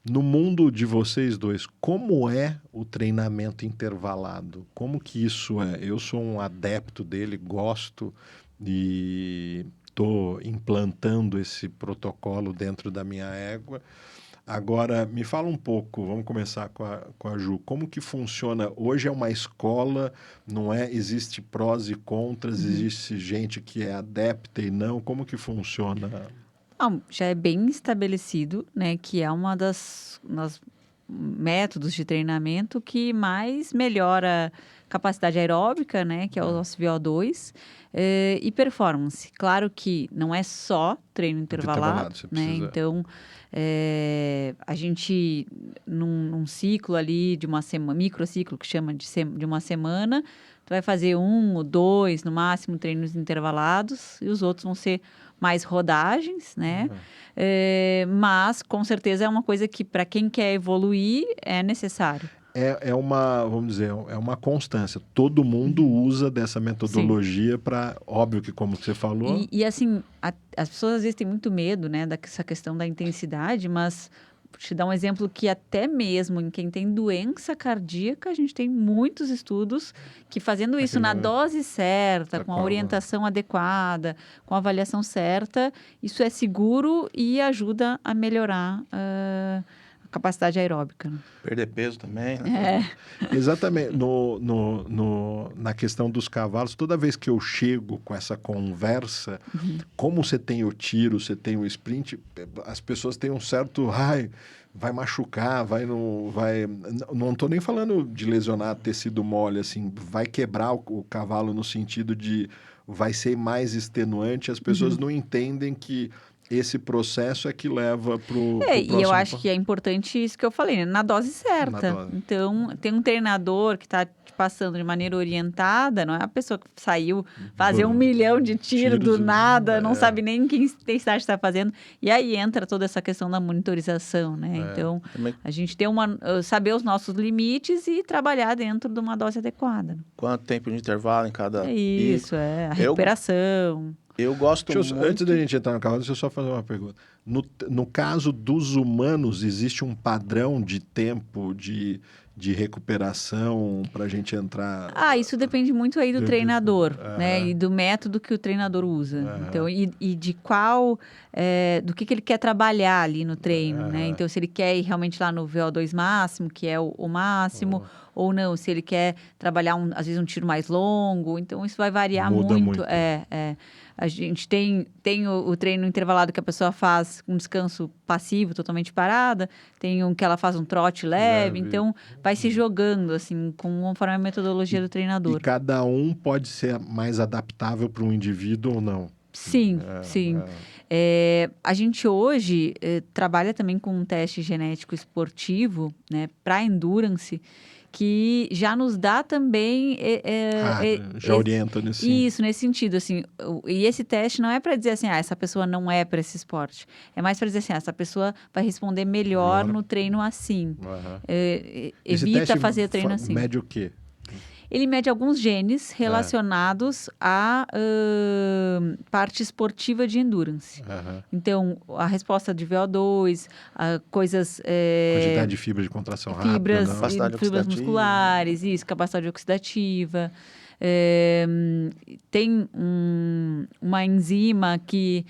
No mundo de vocês dois, como é o treinamento intervalado? Como que isso é? Eu sou um adepto dele, gosto e estou implantando esse protocolo dentro da minha égua. Agora, me fala um pouco, vamos começar com a Ju. Como que funciona? Hoje é uma escola, não é? Existe prós e contras, existe gente que é adepta e não. Como que funciona?
Já é bem estabelecido, né, que é uma das métodos de treinamento que mais melhora capacidade aeróbica, né, que é o nosso VO2, e performance. Claro que não é só treino intervalado,
você
né,
precisa...
então a gente, num ciclo ali de uma semana, microciclo que chama de uma semana, tu vai fazer 1 ou 2, no máximo, treinos intervalados, e os outros vão ser mais rodagens, né? Mas, com certeza, é uma coisa que, para quem quer evoluir, é necessário.
É uma, vamos dizer, é uma constância. Todo mundo usa dessa metodologia para, óbvio que como você falou...
E assim, as pessoas às vezes têm muito medo, né, dessa questão da intensidade, mas vou te dar um exemplo que até mesmo em quem tem doença cardíaca, a gente tem muitos estudos que fazendo isso na dose certa, com a orientação adequada, com a avaliação certa, isso é seguro e ajuda a melhorar a capacidade aeróbica.
Perder peso também, né?
Exatamente. Na questão dos cavalos, toda vez que eu chego com essa conversa, como você tem o tiro, você tem o sprint, as pessoas têm um certo... vai machucar, não estou nem falando de lesionar tecido mole, assim, vai quebrar o cavalo no sentido de vai ser mais extenuante. As pessoas não entendem que esse processo é que leva para o próximo...
E eu acho que é importante isso que eu falei, né? Na dose certa. Então, tem um treinador que está te passando de maneira orientada, não é a pessoa que saiu fazer 1 milhão de tiros do nada, não sabe nem que intensidade está fazendo. E aí entra toda essa questão da monitorização, né? Então, a gente tem saber os nossos limites e trabalhar dentro de uma dose adequada.
Quanto tempo de intervalo em cada...
Isso, a recuperação...
Eu gosto muito...
Antes da gente entrar no cavalo, deixa eu só fazer uma pergunta. No caso dos humanos, existe um padrão de tempo de recuperação para a gente entrar...
Isso depende muito aí do treinador, né? E do método que o treinador usa. Então, e de qual... do que ele quer trabalhar ali no treino, né? Então, se ele quer ir realmente lá no VO2 máximo, que é o máximo... Ou não, se ele quer trabalhar, às vezes, um tiro mais longo. Então, isso vai variar muito. A gente tem o treino intervalado que a pessoa faz com descanso passivo, totalmente parada. Tem um que ela faz um trote leve. Então, vai se jogando, assim, conforme a metodologia do treinador.
E cada um pode ser mais adaptável para um indivíduo ou não?
Sim, sim. A gente hoje trabalha também com um teste genético esportivo, né, para endurance, que já nos dá também...
já orienta nesse sentido.
Isso, nesse sentido, assim. E esse teste não é para dizer assim, essa pessoa não é para esse esporte. É mais para dizer assim, essa pessoa vai responder melhor no treino assim. Evita fazer treino assim.
Mede o quê?
Ele mede alguns genes relacionados à parte esportiva de endurance. Então, a resposta de VO2, coisas...
quantidade de fibra de contração
fibras,
rápida.
Fibras musculares, isso, capacidade oxidativa. Tem uma enzima que...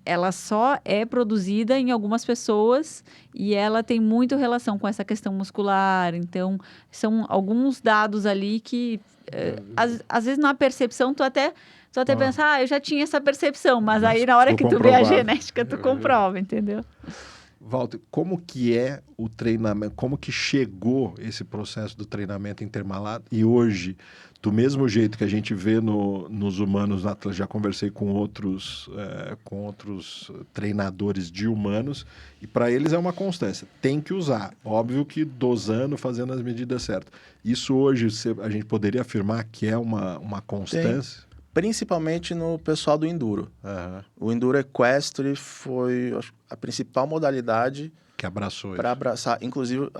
ela só é produzida em algumas pessoas e ela tem muito relação com essa questão muscular. Então, são alguns dados ali que, às vezes, na percepção, tu até pensa, eu já tinha essa percepção, mas aí, na hora que tu vê a genética, tu comprova, entendeu?
Walter, como que é o treinamento, como que chegou esse processo do treinamento intervalado e hoje, do mesmo jeito que a gente vê nos humanos, já conversei com outros treinadores de humanos e para eles é uma constância, tem que usar, óbvio que dosando, fazendo as medidas certas. Isso hoje a gente poderia afirmar que é uma constância?
Tem. Principalmente no pessoal do enduro. O enduro equestre foi a principal modalidade
que abraçou
para abraçar, inclusive,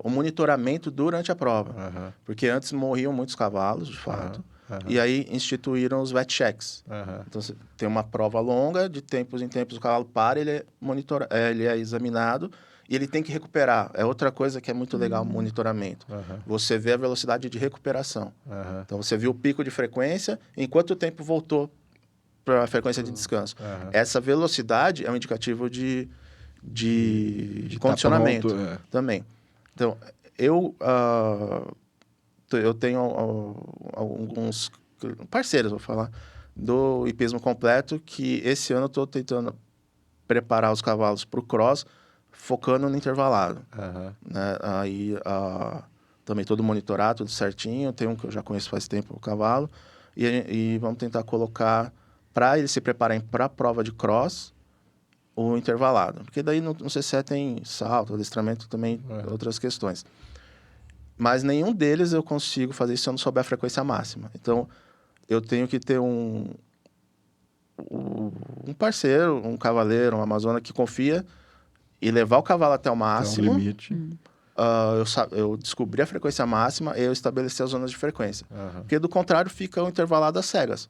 o monitoramento durante a prova. Porque antes morriam muitos cavalos, de fato, e aí instituíram os vet checks. Então, você tem uma prova longa, de tempos em tempos o cavalo para, ele é examinado, e ele tem que recuperar. É outra coisa que é muito legal, o monitoramento. Você vê a velocidade de recuperação. Então, você viu o pico de frequência, em quanto tempo voltou para a frequência de descanso. Essa velocidade é um indicativo de condicionamento também. Então, eu tenho alguns parceiros, vou falar, do hipismo completo, que esse ano eu estou tentando preparar os cavalos para o cross, focando no intervalado. Né? Aí também todo monitorado, tudo certinho. Tem um que eu já conheço faz tempo, o cavalo. E vamos tentar colocar, para eles se prepararem para a prova de cross, o intervalado. Porque daí no CCE tem salto, adestramento, também outras questões. Mas nenhum deles eu consigo fazer isso se eu não souber a frequência máxima. Então, eu tenho que ter um parceiro, um cavaleiro, um amazona que confia e levar o cavalo até o máximo.
Limite.
Eu descobri a frequência máxima e eu estabeleci as zonas de frequência. Porque, do contrário, fica o intervalado às cegas.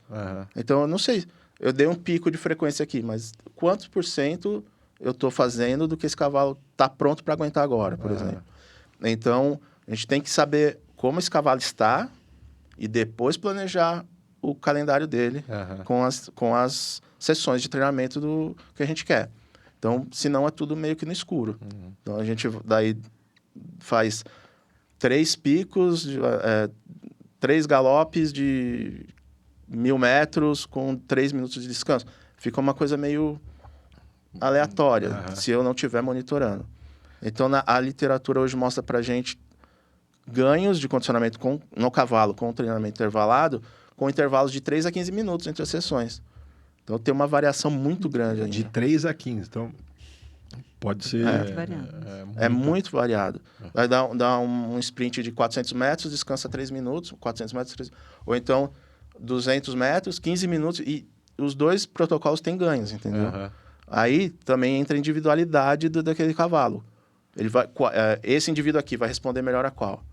Então, eu não sei. Eu dei um pico de frequência aqui, mas quantos por cento eu estou fazendo do que esse cavalo está pronto para aguentar agora, por exemplo? Então, a gente tem que saber como esse cavalo está e depois planejar o calendário dele com as sessões de treinamento do que a gente quer. Então, senão é tudo meio que no escuro. Então, a gente daí faz 3 picos, 3 galopes de 1.000 metros com 3 minutos de descanso. Fica uma coisa meio aleatória, se eu não estiver monitorando. Então, a literatura hoje mostra pra gente ganhos de condicionamento no cavalo com treinamento intervalado, com intervalos de 3 a 15 minutos entre as sessões. Então, tem uma variação muito grande ainda.
De 3 a 15, então pode ser...
muito variado. Vai dar um sprint de 400 metros, descansa 3 minutos, 400 metros, 3... Ou então, 200 metros, 15 minutos, e os dois protocolos têm ganhos, entendeu? Aí também entra a individualidade daquele cavalo. Ele vai, esse indivíduo aqui vai responder melhor a qual?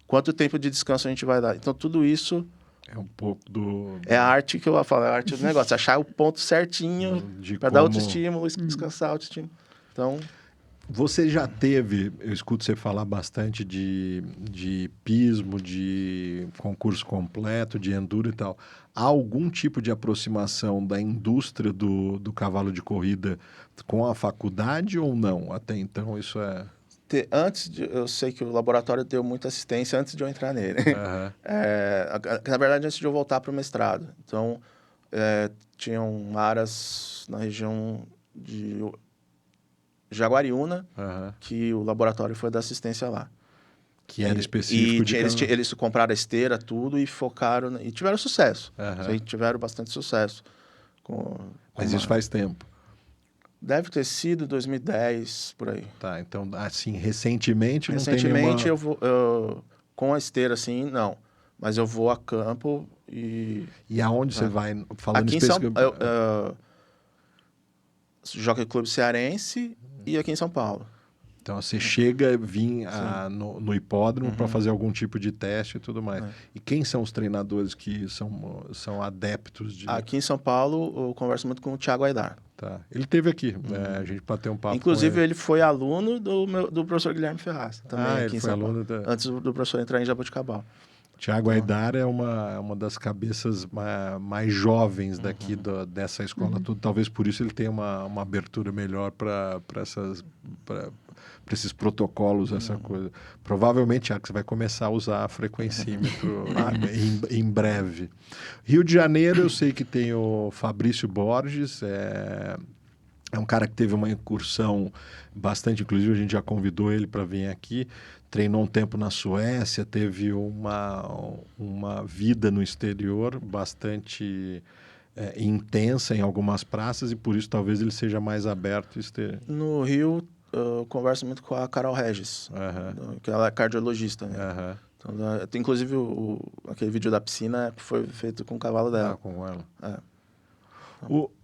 Quanto tempo de descanso a gente vai dar? Então, tudo isso...
É um pouco do...
É a arte que eu falo, é a arte do negócio. Achar o ponto certinho para dar outro estímulo, descansar outro estímulo. Então...
Você já teve, eu escuto você falar bastante de hipismo, de concurso completo, de enduro e tal. Há algum tipo de aproximação da indústria do cavalo de corrida com a faculdade ou não? Até então isso é...
Eu sei que o laboratório deu muita assistência antes de eu entrar nele. Na verdade, antes de eu voltar para o mestrado. Então, tinham áreas na região de Jaguariúna, que o laboratório foi dar assistência lá.
Que era específico
eles compraram a esteira, tudo, e focaram... E tiveram sucesso. Tiveram bastante sucesso.
Mas isso faz tempo?
Deve ter sido 2010, por aí.
Tá, então, assim, recentemente não tem
Recentemente, com a esteira, assim, não. Mas eu vou a campo e...
E aonde você vai? Falando
aqui em São Paulo, Jockey Clube Cearense e aqui em São Paulo.
Então, você chega, no hipódromo para fazer algum tipo de teste e tudo mais. E quem são os treinadores que são adeptos de...
Aqui em São Paulo, eu converso muito com o Thiago Aidar.
Tá. Ele esteve aqui, a gente bateu um papo.
Inclusive, ele foi aluno do professor Guilherme Ferraz. Também aqui
ele
em
foi
São
aluno
Paulo, antes do professor entrar em Jaboticabal.
Thiago Aidar é uma das cabeças mais jovens daqui dessa escola tudo. Talvez por isso ele tenha uma abertura melhor para esses protocolos, essa coisa. Provavelmente, Thiago, você vai começar a usar frequencímetro em breve. Rio de Janeiro, eu sei que tem o Fabrício Borges, é um cara que teve uma incursão bastante, inclusive a gente já convidou ele para vir aqui, treinou um tempo na Suécia, teve uma vida no exterior bastante intensa em algumas praças e por isso talvez ele seja mais aberto.
No Rio, eu converso muito com a Carol Regis, que ela é cardiologista, né? Então, inclusive, aquele vídeo da piscina foi feito com o cavalo dela.
Com ela.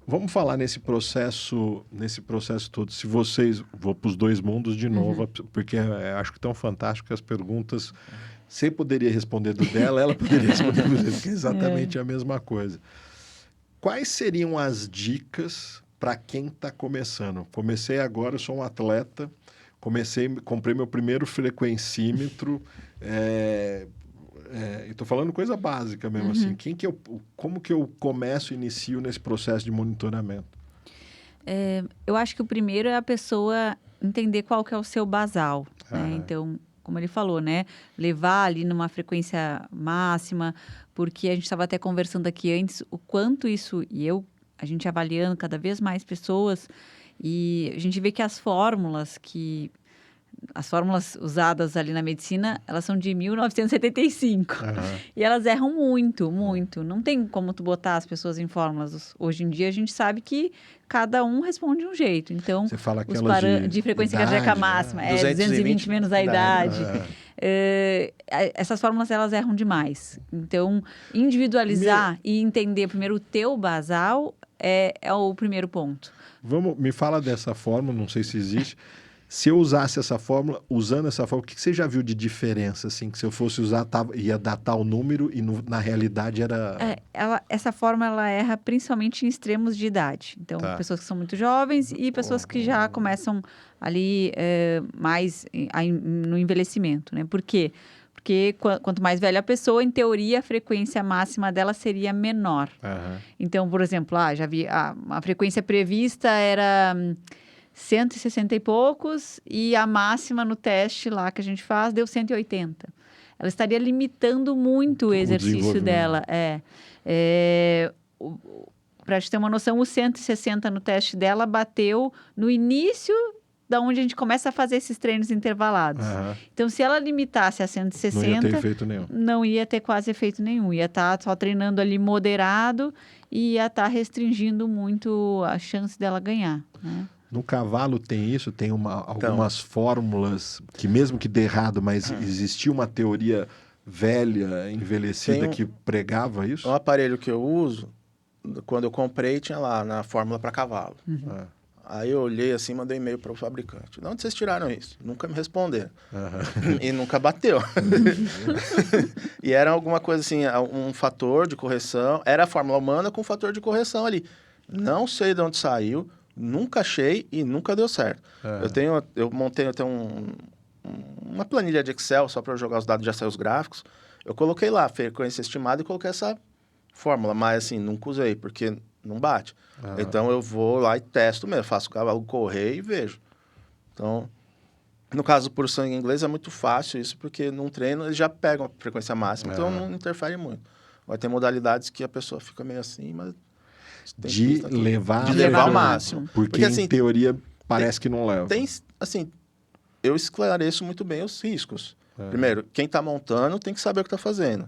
Vamos falar nesse processo todo. Se vocês... Vou para os dois mundos de novo, porque acho que tão fantástico as perguntas. Você poderia responder do dela, ela poderia responder do dele, que é exatamente a mesma coisa. Quais seriam as dicas para quem está começando? Comecei agora, eu sou um atleta, comprei meu primeiro frequencímetro, estou falando coisa básica mesmo, assim. Como que eu começo e inicio nesse processo de monitoramento?
Eu acho que o primeiro é a pessoa entender qual que é o seu basal. Né? Então, como ele falou, né? Levar ali numa frequência máxima, porque a gente estava até conversando aqui antes o quanto isso, a gente avaliando cada vez mais pessoas, e a gente vê que as fórmulas usadas ali na medicina, elas são de 1975. E elas erram muito, muito. Não tem como tu botar as pessoas em fórmulas. Hoje em dia, a gente sabe que cada um responde de um jeito. Então,
Você fala
os
aquelas
de frequência
idade,
cardíaca máxima, 220 menos a idade. Essas fórmulas, elas erram demais. Então, individualizar e entender primeiro o teu basal é o primeiro ponto.
Me fala dessa fórmula, não sei se existe. Se eu usasse essa fórmula, usando essa fórmula, o que você já viu de diferença, assim? Que se eu fosse usar, ia dar tal número e na realidade era...
Essa fórmula, ela erra principalmente em extremos de idade. Então, pessoas que são muito jovens e pessoas que já começam ali mais no envelhecimento, né? Por quê? Porque quanto mais velha a pessoa, em teoria, a frequência máxima dela seria menor. Então, por exemplo, já vi, a frequência prevista era 160 e poucos e a máxima no teste lá que a gente faz deu 180. Ela estaria limitando muito o exercício dela. Para a gente ter uma noção, o 160 no teste dela bateu no início da onde a gente começa a fazer esses treinos intervalados. Então, se ela limitasse a 160...
Não ia ter efeito nenhum.
Não ia ter quase efeito nenhum. Ia estar só treinando ali moderado e ia estar restringindo muito a chance dela ganhar, né?
No cavalo tem isso? Tem algumas fórmulas que mesmo que dê errado, mas existia uma teoria velha, envelhecida, que pregava isso?
O aparelho que eu uso, quando eu comprei, tinha lá na fórmula para cavalo. Aí eu olhei assim, mandei e-mail para o fabricante. De onde vocês tiraram isso? Nunca me responderam. E nunca bateu. E era alguma coisa assim, um fator de correção. Era a fórmula humana com fator de correção ali. Não sei de onde saiu, nunca achei e nunca deu certo. Eu montei até uma planilha de Excel só para eu jogar os dados e já sair os gráficos. Eu coloquei lá a frequência estimada e coloquei essa fórmula, mas assim, nunca usei, porque não bate. Então eu vou lá e testo mesmo, faço o cavalo correr e vejo. Então, no caso do puro sangue inglês é muito fácil isso, porque num treino eles já pegam a frequência máxima, então não interfere muito. Vai ter modalidades que a pessoa fica meio assim, mas...
De levar
ao máximo.
Porque assim, em teoria parece que não leva.
Assim, eu esclareço muito bem os riscos. Primeiro, quem está montando tem que saber o que está fazendo.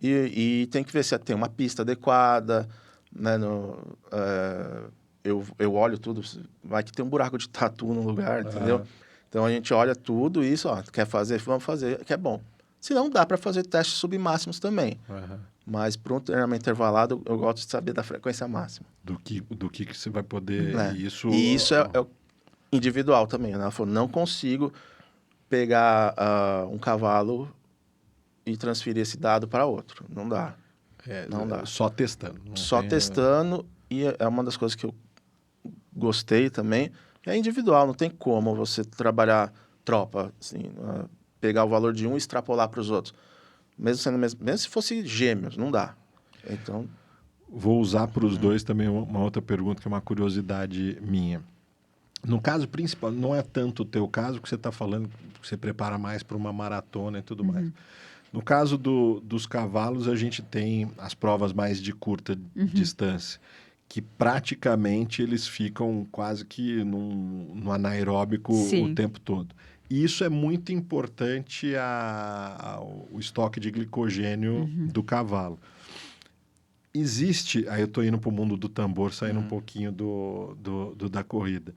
E tem que ver se tem uma pista adequada, né? Eu olho tudo, vai que tem um buraco de tatu no lugar, entendeu? Então a gente olha tudo isso, quer fazer, vamos fazer, que é bom. Se não, dá para fazer testes submáximos também. Mas para um treinamento intervalado, eu gosto de saber da frequência máxima.
Do que você vai poder...
E isso é individual também, né? Ela falou, não consigo pegar um cavalo e transferir esse dado para outro. Não dá. Não dá.
Só testando.
Testando, e é uma das coisas que eu gostei também, é individual, não tem como você trabalhar tropa, assim, pegar o valor de um e extrapolar para os outros. Mesmo se fosse gêmeos, não dá. Então...
Vou usar para os dois também uma outra pergunta, que é uma curiosidade minha. No caso principal, não é tanto o teu caso, que você está falando que você prepara mais para uma maratona e tudo mais. No caso dos cavalos, a gente tem as provas mais de curta distância, que praticamente eles ficam quase que no anaeróbico o tempo todo. E isso é muito importante o estoque de glicogênio do cavalo. Existe, aí eu estou indo para o mundo do tambor, saindo um pouquinho da corrida.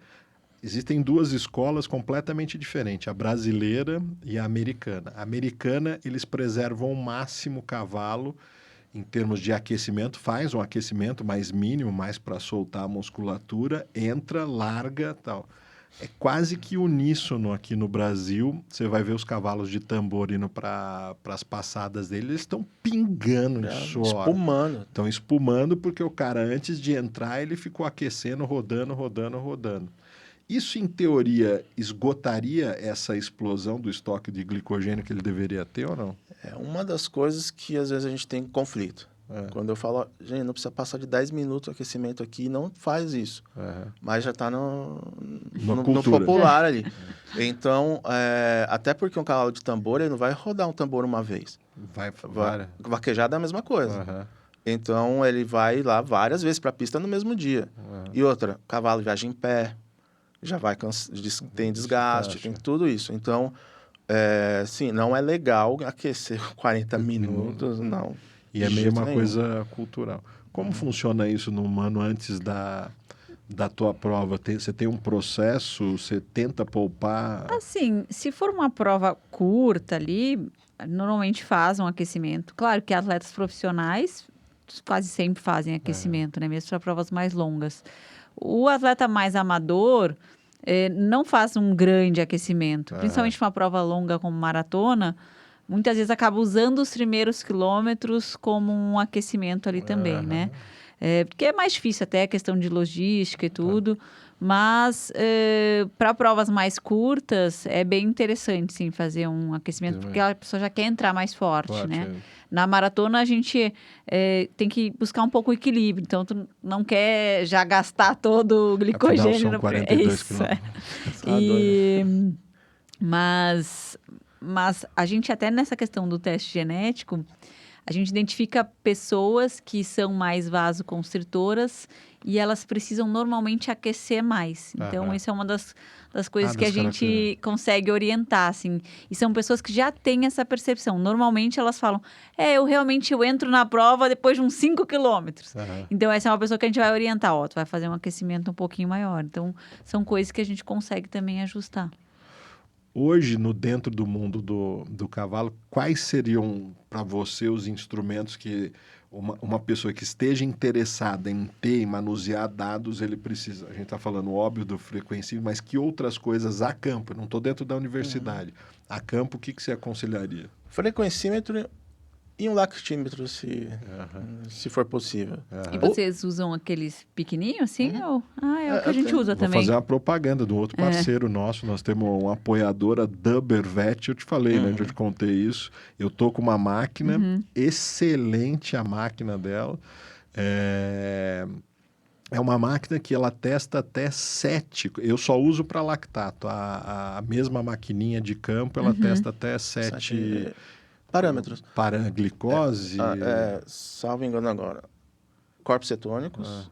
Existem duas escolas completamente diferentes, a brasileira e a americana. A americana, eles preservam ao máximo o cavalo em termos de aquecimento, faz um aquecimento mais mínimo, mais para soltar a musculatura, entra, larga, tal. É quase que uníssono aqui no Brasil. Você vai ver os cavalos de tambor indo para as passadas deles, eles estão pingando de suor.
Espumando.
Estão espumando porque o cara, antes de entrar, ele ficou aquecendo, rodando. Isso, em teoria, esgotaria essa explosão do estoque de glicogênio que ele deveria ter ou não?
É uma das coisas que, às vezes, a gente tem conflito. Quando eu falo, ó, gente, não precisa passar de 10 minutos o aquecimento aqui, não faz isso. Mas já está no popular ali. Então, até porque um cavalo de tambor, ele não vai rodar um tambor uma vez. Vaquejada é a mesma coisa. Então, ele vai lá várias vezes para a pista no mesmo dia. E outra, o cavalo viaja em pé, já vai tem desgaste, tem tudo isso. Então, sim, não é legal aquecer 40 minutos, não.
E é meio uma coisa cultural. Como funciona isso no humano antes da tua prova? Você tem um processo? Você tenta poupar?
Assim, se for uma prova curta ali, normalmente faz um aquecimento. Claro que atletas profissionais quase sempre fazem aquecimento, né? Mesmo para provas mais longas. O atleta mais amador não faz um grande aquecimento. Principalmente uma prova longa como maratona, muitas vezes acaba usando os primeiros quilômetros como um aquecimento ali também, né? Porque é mais difícil até a questão de logística e tudo, mas para provas mais curtas é bem interessante, sim, fazer um aquecimento, porque a pessoa já quer entrar mais forte, né? Na maratona a gente tem que buscar um pouco o equilíbrio, então tu não quer já gastar todo o glicogênio.
Afinal, são 42
quilômetros. Mas a gente até nessa questão do teste genético, a gente identifica pessoas que são mais vasoconstritoras e elas precisam normalmente aquecer mais. Então, isso é uma das coisas que a gente consegue orientar, assim. E são pessoas que já têm essa percepção. Normalmente, elas falam, eu entro na prova depois de uns 5 quilômetros. Então, essa é uma pessoa que a gente vai orientar. Tu vai fazer um aquecimento um pouquinho maior. Então, são coisas que a gente consegue também ajustar.
Hoje, dentro do mundo do cavalo, quais seriam para você os instrumentos que uma pessoa que esteja interessada em ter e manusear dados, ele precisa? A gente está falando, óbvio, do frequencímetro, mas que outras coisas a campo? Eu não estou dentro da universidade. A campo, o que você aconselharia?
Frequencímetro e um lactímetro, se for possível.
E vocês usam aqueles pequenininhos, assim? Ou... é o que a gente usa também.
Vou fazer uma propaganda do outro parceiro nosso. Nós temos uma apoiadora, Dubervet. Eu te falei, né? Eu te contei isso. Eu tô com uma máquina, excelente a máquina dela. É uma máquina que ela testa até 7. Eu só uso para lactato. A mesma maquininha de campo, ela testa até 7...
parâmetros.
Glicose?
Salvo engano agora. Corpos cetônicos,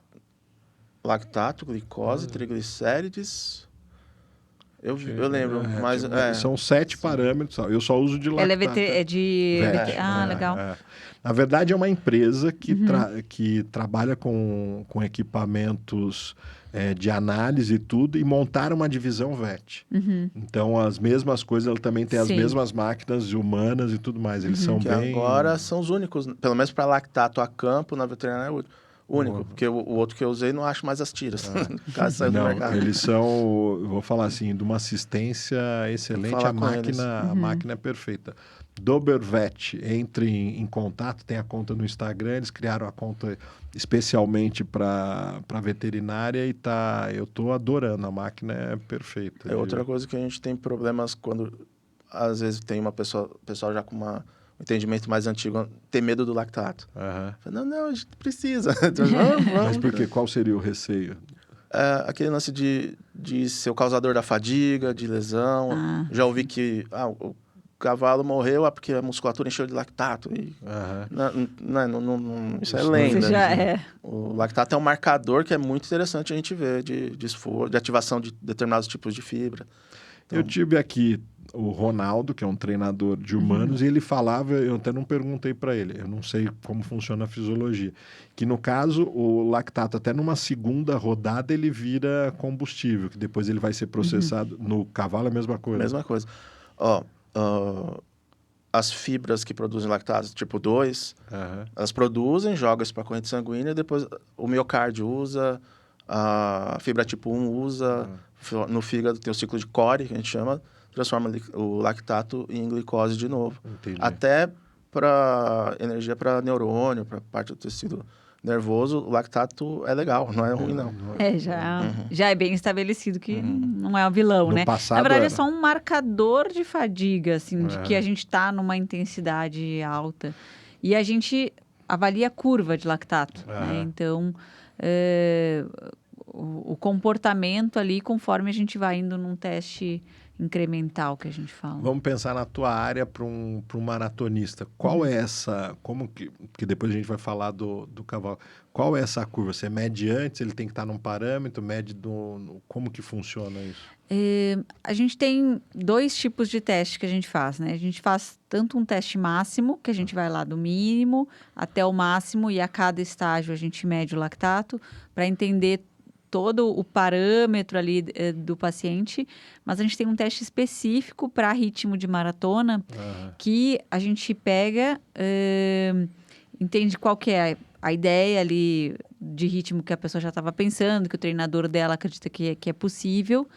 lactato, glicose, triglicérides. Eu lembro, mas...
São 7 parâmetros. Eu só uso de lactato.
Ela é de... legal.
Na verdade, é uma empresa que trabalha com equipamentos de análise e tudo, e montaram uma divisão VET. Então, as mesmas coisas, ela também tem as mesmas máquinas humanas e tudo mais. Eles são bem...
agora são os únicos, pelo menos para lactato a campo, na veterinária é o único, porque o outro que eu usei não acho mais as tiras. Saiu do mercado.
Eles são, eu vou falar assim, de uma assistência excelente, a máquina é perfeita. Dobervet, entre em contato, tem a conta no Instagram, eles criaram a conta especialmente para veterinária e eu estou adorando, a máquina é perfeita.
Outra coisa que a gente tem problemas quando, às vezes, tem pessoal já com um entendimento mais antigo, ter medo do lactato. Não, a gente precisa. Então, vamos.
Mas por quê? Qual seria o receio?
Aquele lance de ser o causador da fadiga, de lesão. Já ouvi que o cavalo morreu porque a musculatura encheu de lactato. Isso é lenda. O lactato é um marcador que é muito interessante a gente ver de esforço, de ativação de determinados tipos de fibra. Então...
Eu tive aqui o Ronaldo, que é um treinador de humanos, e ele falava, eu até não perguntei para ele, eu não sei como funciona a fisiologia, que no caso o lactato até numa segunda rodada ele vira combustível, que depois ele vai ser processado. No cavalo é a mesma coisa.
Mesma coisa. As fibras que produzem lactato tipo 2, elas produzem, jogam isso para a corrente sanguínea, depois o miocárdio usa, a fibra tipo 1 usa, no fígado tem o ciclo de Cori, que a gente chama, transforma o lactato em glicose de novo.
Entendi.
Até para energia para neurônio, para parte do tecido nervoso, o lactato é legal, não é ruim, não.
Já é bem estabelecido que não é um vilão, né?
Passado,
na verdade, é só um marcador de fadiga, assim, de que a gente está numa intensidade alta. E a gente avalia a curva de lactato, né? Então, o comportamento ali, conforme a gente vai indo num teste incremental, que a gente fala.
Vamos pensar na tua área para um maratonista. Qual é essa... que depois a gente vai falar do cavalo. Qual é essa curva? Você mede antes, ele tem que estar num parâmetro, mede como que funciona isso?
A gente tem 2 tipos de teste que a gente faz, né? A gente faz tanto um teste máximo, que a gente vai lá do mínimo até o máximo, e a cada estágio a gente mede o lactato, para entender todo o parâmetro ali do paciente, mas a gente tem um teste específico para ritmo de maratona, que a gente pega, entende qual que é a ideia ali de ritmo que a pessoa já estava pensando, que o treinador dela acredita que é possível,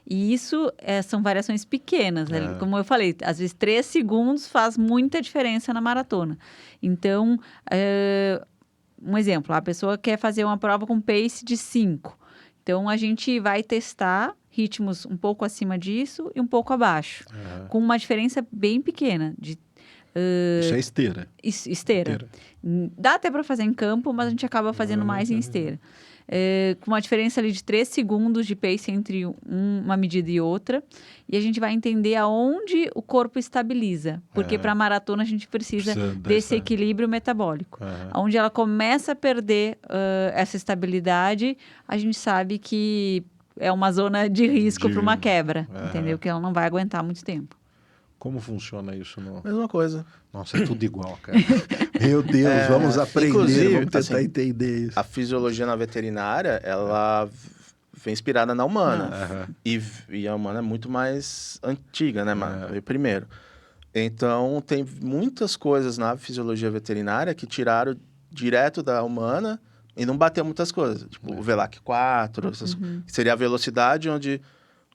e isso são variações pequenas, né? Como eu falei, às vezes 3 segundos faz muita diferença na maratona. Então, um exemplo, a pessoa quer fazer uma prova com pace de 5. Então, a gente vai testar ritmos um pouco acima disso e um pouco abaixo, com uma diferença bem pequena.
Isso é esteira.
Esteira. Dá até para fazer em campo, mas a gente acaba fazendo mais em esteira. Com uma diferença ali de 3 segundos de pace entre uma medida e outra. E a gente vai entender aonde o corpo estabiliza. Porque para a maratona a gente precisa desse equilíbrio metabólico. Onde ela começa a perder essa estabilidade, a gente sabe que é uma zona de risco para uma quebra. Entendeu? Que ela não vai aguentar muito tempo.
Como funciona isso?
Mesma coisa.
Nossa, é tudo igual, cara. Meu Deus, vamos aprender, vamos tentar entender isso.
A fisiologia na veterinária, ela vem inspirada na humana. E a humana é muito mais antiga, né, mano? Veio primeiro. Então, tem muitas coisas na fisiologia veterinária que tiraram direto da humana e não bateu muitas coisas. Tipo, o VLAC 4, que seria a velocidade onde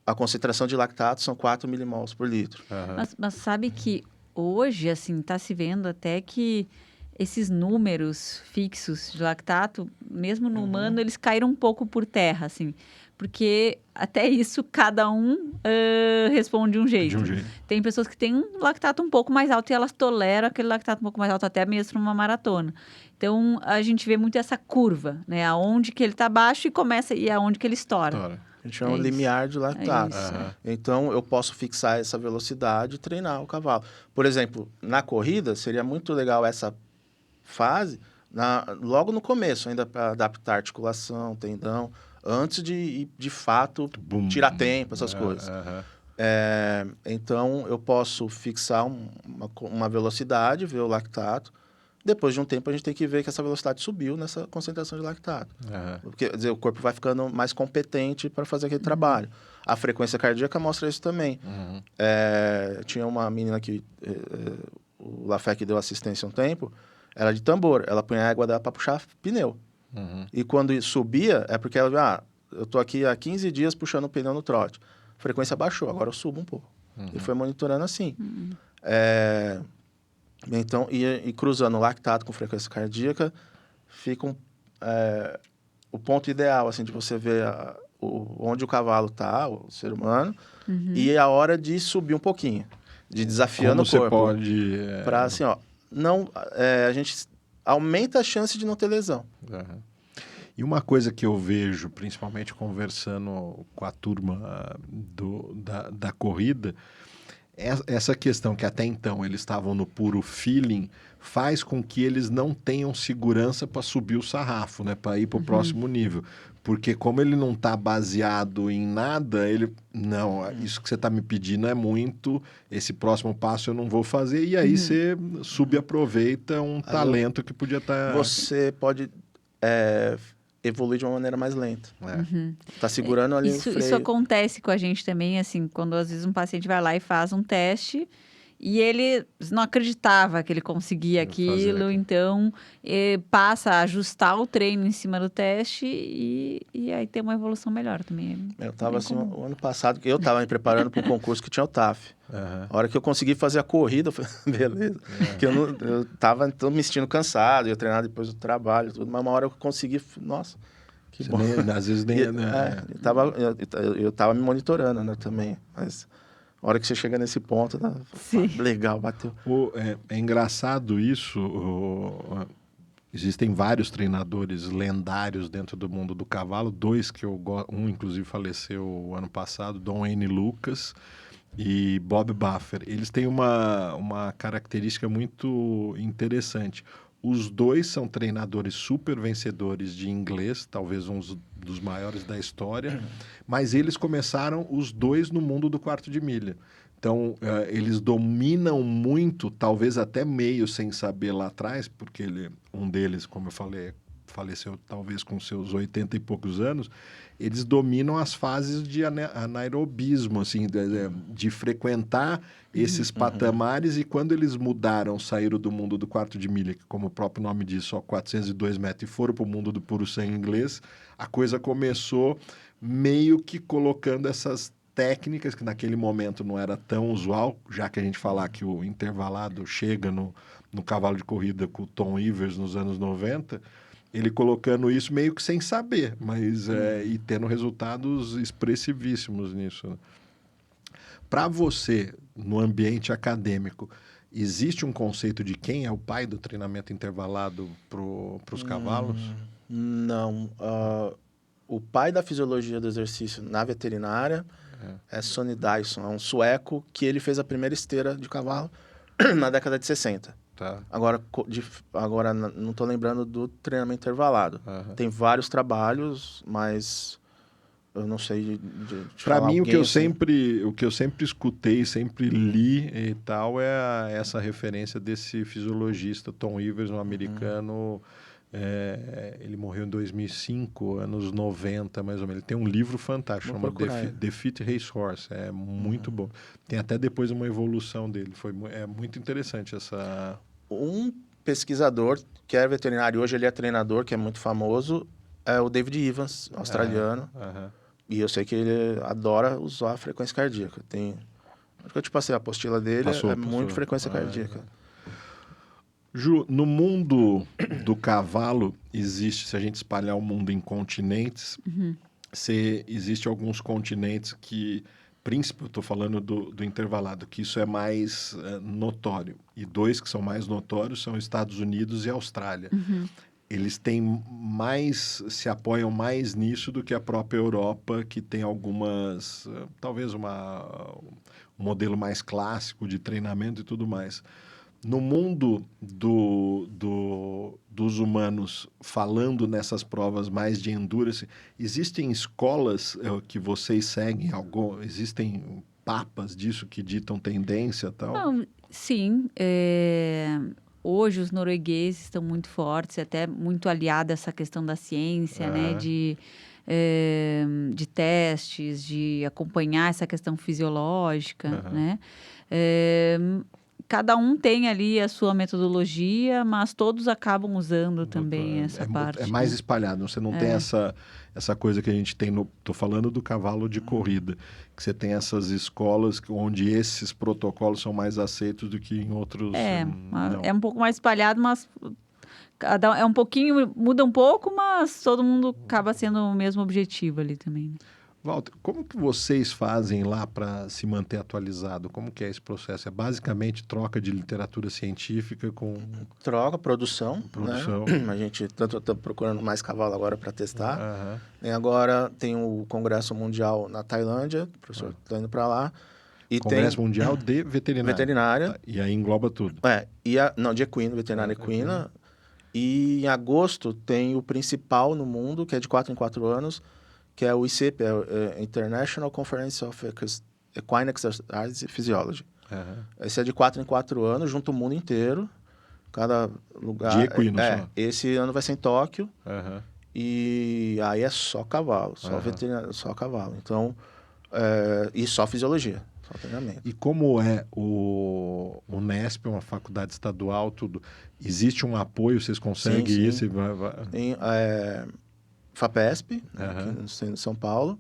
a concentração de lactato são 4 milimols por litro.
Mas sabe que hoje, assim, está se vendo até que esses números fixos de lactato, mesmo no humano, eles caíram um pouco por terra, assim. Porque até isso, cada um responde de um jeito. Tem pessoas que têm um lactato um pouco mais alto e elas toleram aquele lactato um pouco mais alto até mesmo numa maratona. Então, a gente vê muito essa curva, né? Aonde que ele está baixo e começa, e aonde que ele estoura.
A gente chama limiar de lactato. Então, eu posso fixar essa velocidade e treinar o cavalo. Por exemplo, na corrida, seria muito legal essa fase logo no começo, ainda para adaptar articulação, tendão, antes de fato, tirar tempo, essas coisas. Então, eu posso fixar uma velocidade, ver o lactato. Depois de um tempo, a gente tem que ver que essa velocidade subiu nessa concentração de lactato. Porque, quer dizer, o corpo vai ficando mais competente para fazer aquele trabalho. A frequência cardíaca mostra isso também. Tinha uma menina que o Lafec deu assistência um tempo, era de tambor. Ela punha a égua dela para puxar pneu. E quando subia, é porque ela eu tô aqui há 15 dias puxando o pneu no trote. A frequência baixou, agora eu subo um pouco. E foi monitorando assim. Então, e cruzando o lactato com frequência cardíaca, fica o ponto ideal, assim, de você ver onde o cavalo está, o ser humano, e a hora de subir um pouquinho, de desafiando o corpo.
Como você pode...
Para, assim, a gente aumenta a chance de não ter lesão.
E uma coisa que eu vejo, principalmente conversando com a turma da corrida, essa questão que até então eles estavam no puro feeling faz com que eles não tenham segurança para subir o sarrafo, né? Para ir para o próximo nível. Porque como ele não está baseado em nada, isso que você está me pedindo é muito, esse próximo passo eu não vou fazer, e aí você subaproveita um talento que podia estar...
Você pode evoluir de uma maneira mais lenta. Tá segurando ali o freio.
Isso acontece com a gente também, assim, quando às vezes um paciente vai lá e faz um teste e ele não acreditava que ele conseguia aquilo, então passa a ajustar o treino em cima do teste e aí tem uma evolução melhor também.
Eu estava assim, o ano passado, eu estava me preparando para um concurso que tinha o TAF. A hora que eu consegui fazer a corrida, eu falei, beleza. Que eu estava me sentindo cansado, eu treinava depois do trabalho, tudo, mas uma hora eu consegui, nossa, que bom.
Às vezes nem...
Eu estava me monitorando, né, também, mas... A hora que você chega nesse ponto, legal, bateu.
É engraçado isso, Existem vários treinadores lendários dentro do mundo do cavalo, dois que eu gosto, um inclusive faleceu ano passado, Don Wayne Lucas e Bob Buffer. Eles têm uma característica muito interessante. Os dois são treinadores super vencedores de inglês, talvez uns dos maiores da história, mas eles começaram os dois no mundo do quarto de milha. Então, eles dominam muito, talvez até meio sem saber lá atrás, porque um deles, como eu falei, faleceu talvez com seus 80 e poucos anos, eles dominam as fases de anaerobismo, assim, de frequentar esses patamares, e quando eles mudaram, saíram do mundo do quarto de milha, que como o próprio nome diz, só 402 metros, e foram para o mundo do puro sangue inglês, a coisa começou meio que colocando essas técnicas, que naquele momento não era tão usual, já que a gente falar que o intervalado chega no cavalo de corrida com o Tom Ivers nos anos 90, ele colocando isso meio que sem saber, mas e tendo resultados expressivíssimos nisso. Né? Para você, no ambiente acadêmico, existe um conceito de quem é o pai do treinamento intervalado para os cavalos?
Não. O pai da fisiologia do exercício na veterinária é Sonny Dyson, é um sueco que ele fez a primeira esteira de cavalo na década de 60.
Tá.
Agora não estou lembrando do treinamento intervalado. Tem vários trabalhos, mas eu não sei de
Para mim, o que eu
assim.
sempre escutei, sempre li e tal, é essa referência desse fisiologista, Tom Ivers, um americano. Ele morreu em 2005, anos 90, mais ou menos. Ele tem um livro fantástico, chama The Fit Racehorse. É muito bom. Tem até depois uma evolução dele. É muito interessante essa...
Um pesquisador que é veterinário, hoje ele é treinador, que é muito famoso, é o David Evans, australiano. E eu sei que ele adora usar a frequência cardíaca. Acho que eu te passei a apostila dele, muito frequência cardíaca.
Ju, no mundo do cavalo, existe, se a gente espalhar o mundo em continentes, existe alguns continentes que, eu estou falando do intervalado, que isso é mais notório. E dois que são mais notórios são Estados Unidos e Austrália. Eles se apoiam mais nisso do que a própria Europa, que tem algumas, talvez um modelo mais clássico de treinamento e tudo mais. No mundo dos humanos, falando nessas provas mais de endurance, existem escolas que vocês seguem? Existem papas disso que ditam tendência e tal?
Não, sim. Hoje os noruegueses estão muito fortes, até muito aliados a essa questão da ciência, né? De testes, de acompanhar essa questão fisiológica, né? Cada um tem ali a sua metodologia, mas todos acabam usando também essa parte.
É mais espalhado, você não tem essa coisa que a gente tem Estou falando do cavalo de corrida, que você tem essas escolas onde esses protocolos são mais aceitos do que em outros...
É um pouco mais espalhado, mas é um pouquinho, muda um pouco, mas todo mundo acaba sendo o mesmo objetivo ali também. Né?
Walter, como que vocês fazem lá para se manter atualizado? Como que é esse processo? É basicamente troca de literatura científica com...
Produção. Né? A gente está procurando mais cavalo agora para testar. E agora tem o Congresso Mundial na Tailândia, o professor está indo para lá. E
Congresso Mundial de
Veterinária.
E aí engloba tudo.
De equino, veterinária equina. E em agosto tem o principal no mundo, que é de 4 em 4 anos, que é o ICEP, International Conference of Equine Exercise Physiology. Esse é de 4 em 4 anos, junto o mundo inteiro. Cada lugar...
De equino só.
Esse ano vai ser em Tóquio. E aí é só cavalo, só veterinário, só cavalo. Então, e só fisiologia, só treinamento.
E como é o Unesp, uma faculdade estadual, tudo, existe um apoio, vocês conseguem isso?
Tem FAPESP, aqui no São Paulo,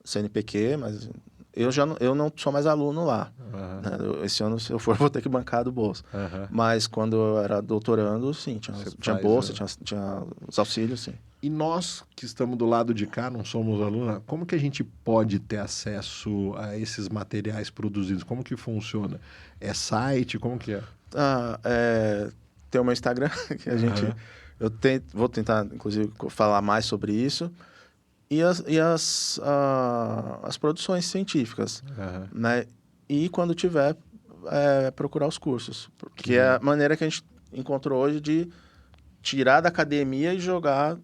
CNPq, mas eu não sou mais aluno lá. Né? Esse ano, se eu for, vou ter que bancar do bolso. Mas quando eu era doutorando, sim, tinha bolsa, tinha os auxílios, sim.
E nós que estamos do lado de cá, não somos alunos, como que a gente pode ter acesso a esses materiais produzidos? Como que funciona? É site? Como que é?
Tem o meu Instagram, que a gente Vou tentar, inclusive, falar mais sobre isso. E as produções científicas, né? E quando tiver, procurar os cursos. Porque é a maneira que a gente encontrou hoje de tirar da academia e jogar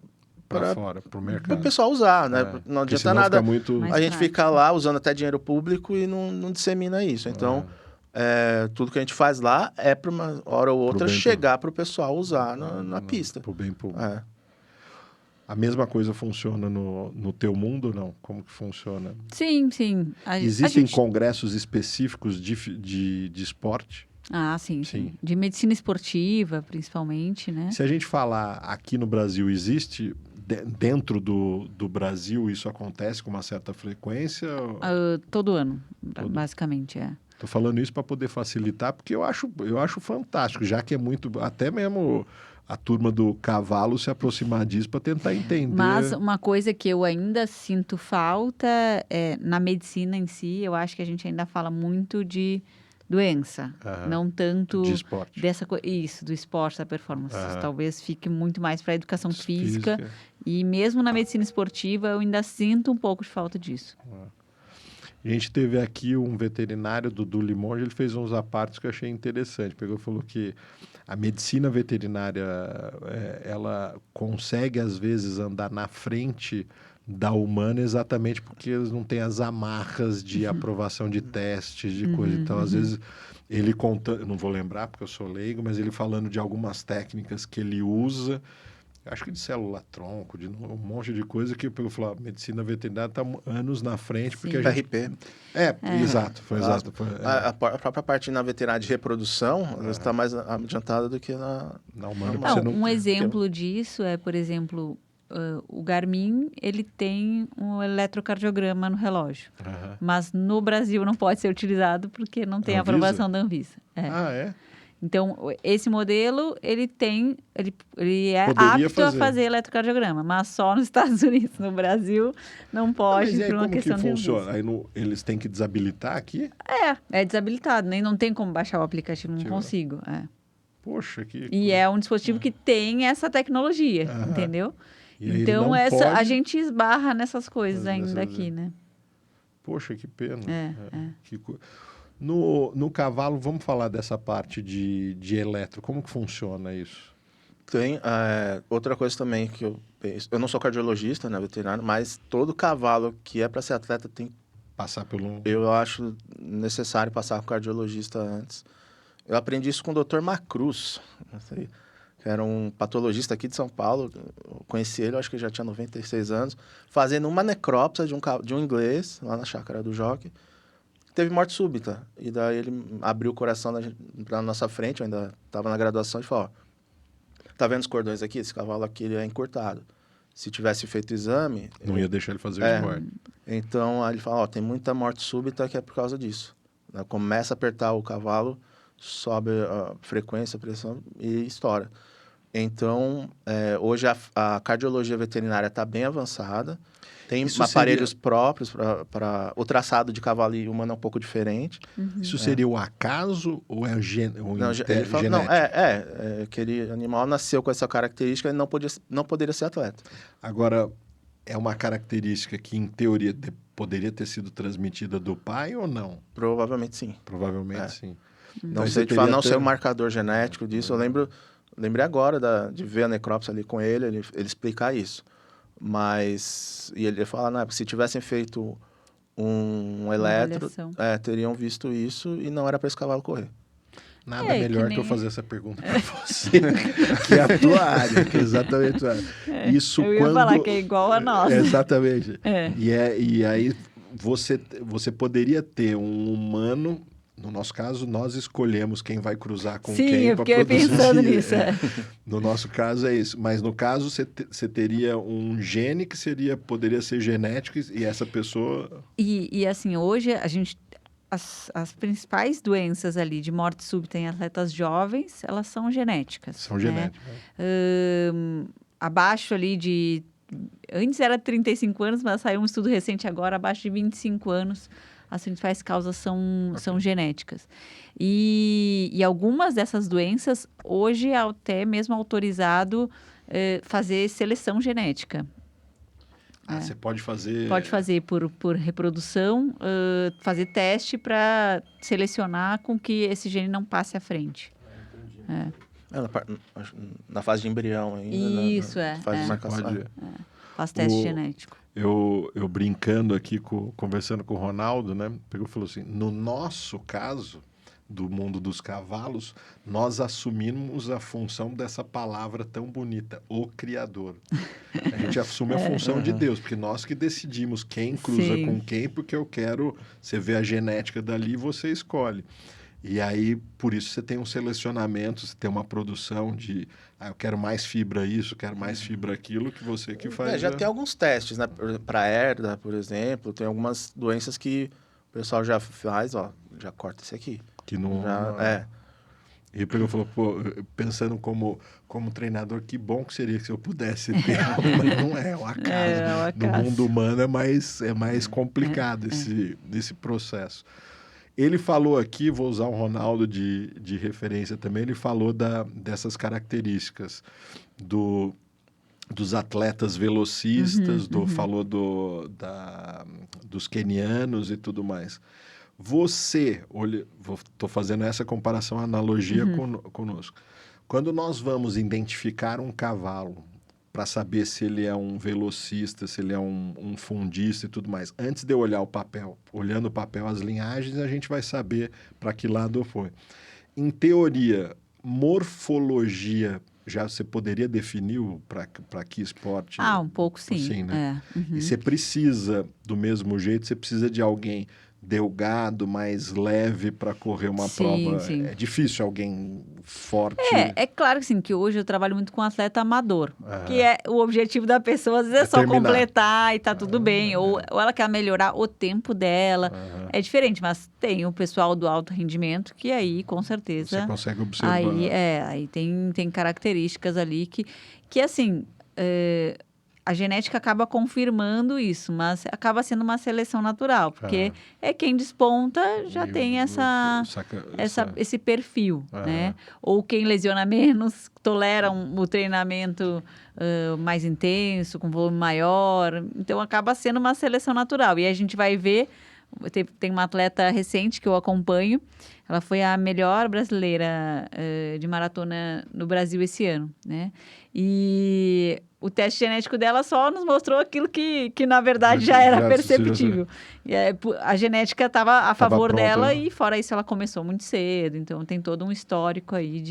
para fora, para o mercado.
Para o pessoal usar, né? Não adianta nada a gente ficar lá usando até dinheiro público e não dissemina isso. Então, tudo que a gente faz lá é para uma hora ou outra chegar para o pessoal usar na pista.
Para o bem público. A mesma coisa funciona no teu mundo, não? Como que funciona?
Sim, sim.
Existem congressos específicos de esporte?
Ah, sim. De medicina esportiva, principalmente, né?
Se a gente falar aqui no Brasil, existe... Dentro do Brasil, isso acontece com uma certa frequência?
Todo ano, basicamente,
Estou falando isso para poder facilitar, porque eu acho fantástico, já que é muito... Até mesmo... a turma do cavalo se aproximar disso para tentar entender.
Mas uma coisa que eu ainda sinto falta na medicina em si, eu acho que a gente ainda fala muito de doença, não tanto
de esporte.
Isso, do esporte, da performance. Talvez fique muito mais para a educação física. E mesmo na medicina esportiva, eu ainda sinto um pouco de falta disso.
A gente teve aqui um veterinário, Dudu Limonge, ele fez uns apartes que eu achei interessante. Pegou e falou que a medicina veterinária, ela consegue, às vezes, andar na frente da humana exatamente porque eles não têm as amarras de aprovação de testes, de coisa. Então, às vezes, ele contando... Eu não vou lembrar porque eu sou leigo, mas ele falando de algumas técnicas que ele usa... Acho que de célula-tronco, de um monte de coisa que, pelo falar, a medicina veterinária está anos na frente. Porque a gente...
RP.
Exato. Exato.
A própria parte na veterinária de reprodução está mais adiantada do que na humana.
Um exemplo disso é, por exemplo, o Garmin, ele tem um eletrocardiograma no relógio. Mas no Brasil não pode ser utilizado porque não tem aprovação da Anvisa. Então, esse modelo, ele é apto a fazer eletrocardiograma, mas só nos Estados Unidos. No Brasil, não pode, por uma questão de...
Como que funciona? Aí eles têm que desabilitar aqui?
É desabilitado, nem não tem como baixar o aplicativo, não consigo.
Poxa, que...
E é um dispositivo que tem essa tecnologia, entendeu? Então, a gente esbarra nessas coisas ainda aqui, né?
Poxa, que pena. No cavalo, vamos falar dessa parte de eletro. Como que funciona isso?
Tem outra coisa também que eu penso. Eu não sou cardiologista, né, veterinário, mas todo cavalo que é para ser atleta tem que
passar pelo...
Eu acho necessário passar com o cardiologista antes. Eu aprendi isso com o Dr. Macruz, que era um patologista aqui de São Paulo. Eu conheci ele, eu acho que ele já tinha 96 anos, fazendo uma necrópsia de um inglês, lá na chácara do Jockey. Teve morte súbita. E daí ele abriu o coração na nossa frente, eu ainda estava na graduação, e falou, tá vendo os cordões aqui? Esse cavalo aqui ele é encurtado. Se tivesse feito o exame...
Não ia deixar ele fazer o esporte.
Então, aí ele fala, tem muita morte súbita que é por causa disso. Começa a apertar o cavalo, sobe a frequência, a pressão e estoura. Então, hoje a cardiologia veterinária está bem avançada. Tem aparelhos próprios para... O traçado de cavalo e humano é um pouco diferente.
Isso seria o acaso ou é genético?
Não, aquele animal nasceu com essa característica e não poderia ser atleta.
Agora, é uma característica que, em teoria, poderia ter sido transmitida do pai ou não?
Provavelmente sim.
Provavelmente sim. Então,
não sei te falar, não sei o marcador genético disso. Eu lembrei agora de ver a necrópsia ali com ele explicar isso. Mas... E ele fala, se tivessem feito um eletro, teriam visto isso e não era para esse cavalo correr.
Nada melhor que eu fazer essa pergunta para você, que é a tua área, que é exatamente a tua área. Isso
eu ia falar que é igual a nossa.
Exatamente. E aí você poderia ter um humano... No nosso caso, nós escolhemos quem vai cruzar com quem.
Sim, eu fiquei pensando nisso.
No nosso caso é isso. Mas no caso, você teria um gene que poderia ser genético e essa pessoa... E
assim, hoje a gente... As principais doenças ali de morte súbita em atletas jovens, elas são genéticas.
São genéticas.
Abaixo ali de... Antes era 35 anos, mas saiu um estudo recente agora, abaixo de 25 anos... As principais causas são genéticas. E algumas dessas doenças, hoje é até mesmo autorizado fazer seleção genética.
Você pode fazer...
Pode fazer por reprodução, fazer teste para selecionar com que esse gene não passe à frente.
Na fase de embrião ainda.
Isso,
fase de marcação.
Faz teste genético.
Eu brincando aqui, conversando com o Ronaldo, né? Pegou e falou assim, no nosso caso, do mundo dos cavalos, nós assumimos a função dessa palavra tão bonita, o Criador. A gente assume a função de Deus, porque nós que decidimos quem cruza com quem, porque eu quero... Você vê a genética dali e você escolhe. E aí, por isso, você tem um selecionamento, você tem uma produção de... eu quero mais fibra isso, quero mais fibra aquilo, que você que faz...
Já tem alguns testes, né? Para herda, por exemplo, tem algumas doenças que o pessoal já faz, já corta esse aqui.
Que não... E ele pegou e falou, pensando como treinador, que bom que seria se eu pudesse ter, mas não é, um acaso. No mundo humano é mais complicado esse processo. Ele falou aqui, vou usar o Ronaldo de referência também, ele falou dessas características dos atletas velocistas, falou dos quenianos e tudo mais. Estou fazendo essa comparação, analogia conosco. Quando nós vamos identificar um cavalo para saber se ele é um velocista, se ele é um fundista e tudo mais, antes de eu olhar o papel, olhando o papel, as linhagens, a gente vai saber para que lado foi. Em teoria, morfologia, já você poderia definir para que esporte?
Um pouco sim.
Sim, né? E você precisa, do mesmo jeito, você precisa de alguém delgado, mais leve para correr uma prova.
Sim.
É difícil alguém forte.
É claro que sim, que hoje eu trabalho muito com atleta amador, que é o objetivo da pessoa, às vezes é só
terminar.
Completar e tá tudo bem, ou ela quer melhorar o tempo dela, é diferente, mas tem o pessoal do alto rendimento que aí, com certeza...
Você consegue observar.
Aí tem características ali que assim... A genética acaba confirmando isso, mas acaba sendo uma seleção natural, porque quem desponta já tem esse perfil, né? Ou quem lesiona menos, tolera o treinamento mais intenso, com volume maior, então acaba sendo uma seleção natural. E a gente vai ver, tem uma atleta recente que eu acompanho, ela foi a melhor brasileira de maratona no Brasil esse ano, né? E o teste genético dela só nos mostrou aquilo que na verdade já era perceptível. E a genética estava a favor dela e fora isso ela começou muito cedo. Então tem todo um histórico aí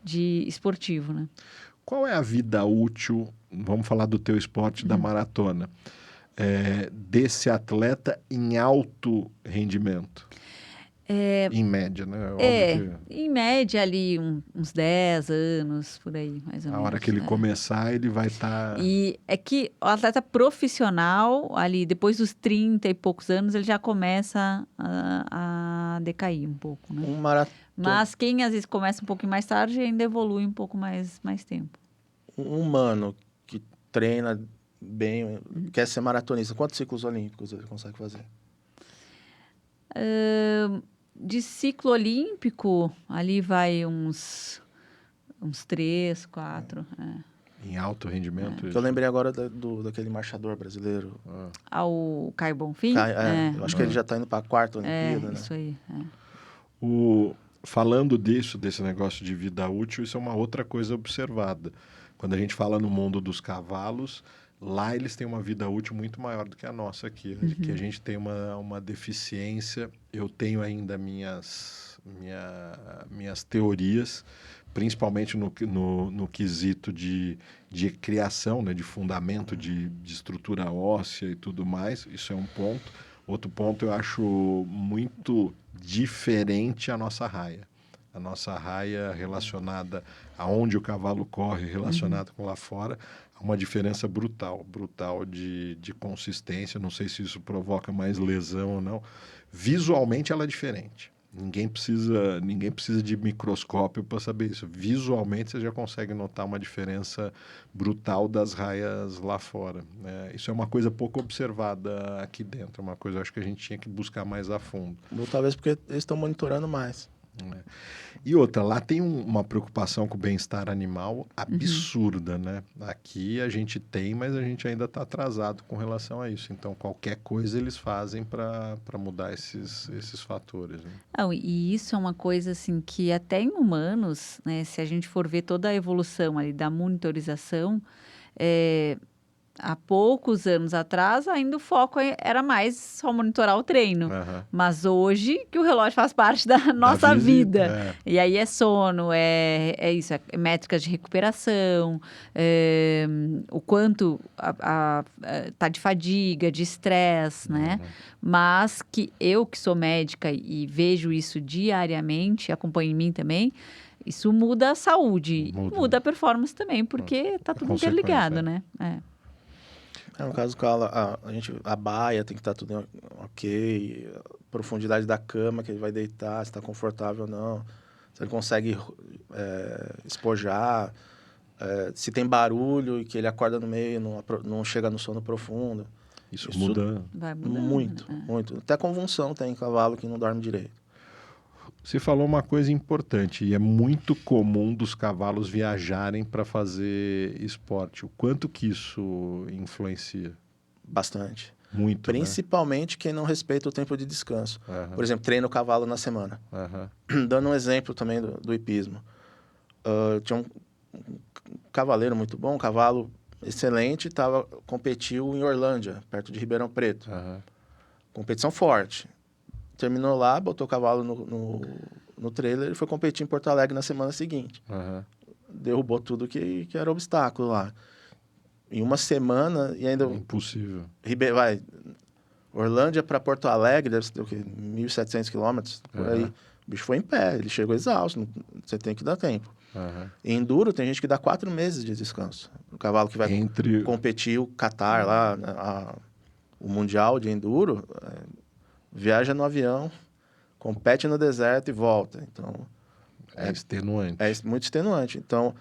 de esportivo, né?
Qual é a vida útil, vamos falar do teu esporte, da maratona, desse atleta em alto rendimento? Em média, né?
Em média ali uns 10 anos, por aí, mais ou menos.
A hora que ele começar, ele vai estar...
E é que o atleta profissional, ali, depois dos 30 e poucos anos, ele já começa a decair um pouco, né? Mas quem às vezes começa um pouquinho mais tarde ainda evolui um pouco mais tempo.
Um humano que treina bem, quer ser maratonista, quantos ciclos olímpicos ele consegue fazer?
De ciclo olímpico, ali vai uns 3, 4.
Em alto rendimento?
Eu lembrei agora daquele marchador brasileiro.
O Caio Bonfim?
Eu acho que ele já está indo para a 4ª Olimpíada, né?
Isso aí.
Falando desse negócio de vida útil, isso é uma outra coisa observada. Quando a gente fala no mundo dos cavalos, lá eles têm uma vida útil muito maior do que a nossa aqui. Que a gente tem uma deficiência. Eu tenho ainda minhas teorias, principalmente no quesito de criação, né, de fundamento, de estrutura óssea e tudo mais. Isso é um ponto. Outro ponto eu acho muito diferente a nossa raia. A nossa raia relacionada aonde o cavalo corre, relacionada com lá fora, há uma diferença brutal de consistência. Não sei se isso provoca mais lesão ou não. Visualmente ela é diferente. Ninguém precisa de microscópio para saber isso. Visualmente você já consegue notar uma diferença brutal das raias lá fora, né? Isso é uma coisa pouco observada aqui dentro, uma coisa que eu acho que a gente tinha que buscar mais a fundo.
Ou talvez porque eles estão monitorando mais.
E outra, lá tem uma preocupação com o bem-estar animal absurda, né? Aqui a gente tem, mas a gente ainda está atrasado com relação a isso. Então, qualquer coisa eles fazem para mudar esses fatores. Né?
Não, e isso é uma coisa assim que até em humanos, né, se a gente for ver toda a evolução ali da monitorização, há poucos anos atrás, ainda o foco era mais só monitorar o treino.
Aham.
Mas hoje, que o relógio faz parte da nossa vida.
É.
E aí é sono, é isso, é métricas de recuperação, o quanto tá de fadiga, de estresse, né? Mas que eu, que sou médica e vejo isso diariamente, acompanho em mim também, isso muda a saúde, muda a performance também, porque tá tudo interligado, né?
No caso, a baia tem que estar tudo ok, a profundidade da cama que ele vai deitar, se está confortável ou não, se ele consegue espojar, se tem barulho e que ele acorda no meio, não chega no sono profundo.
Isso muda.
Vai mudando,
Muito, muito. Até convulsão tem cavalo que não dorme direito.
Você falou uma coisa importante, e é muito comum dos cavalos viajarem para fazer esporte. O quanto que isso influencia?
Bastante.
Muito,
Principalmente quem não respeita o tempo de descanso.
Aham.
Por exemplo, treina o cavalo na semana.
Aham.
Dando um exemplo também do hipismo. Tinha um cavaleiro muito bom, um cavalo excelente, competiu em Orlândia, perto de Ribeirão Preto.
Aham.
Competição forte. Terminou lá, botou o cavalo no trailer e foi competir em Porto Alegre na semana seguinte.
Aham.
Derrubou tudo que era obstáculo lá. Em uma semana e ainda...
Impossível.
Orlândia para Porto Alegre, deve ser o quê? 1.700 quilômetros, por aí. O bicho foi em pé, ele chegou exausto, você tem que dar tempo.
Aham.
Em enduro, tem gente que dá 4 meses de descanso. O cavalo que vai competir o Qatar lá, né, o Mundial de Enduro, viaja no avião, compete no deserto e volta. Então,
É extenuante.
é muito extenuante. Então,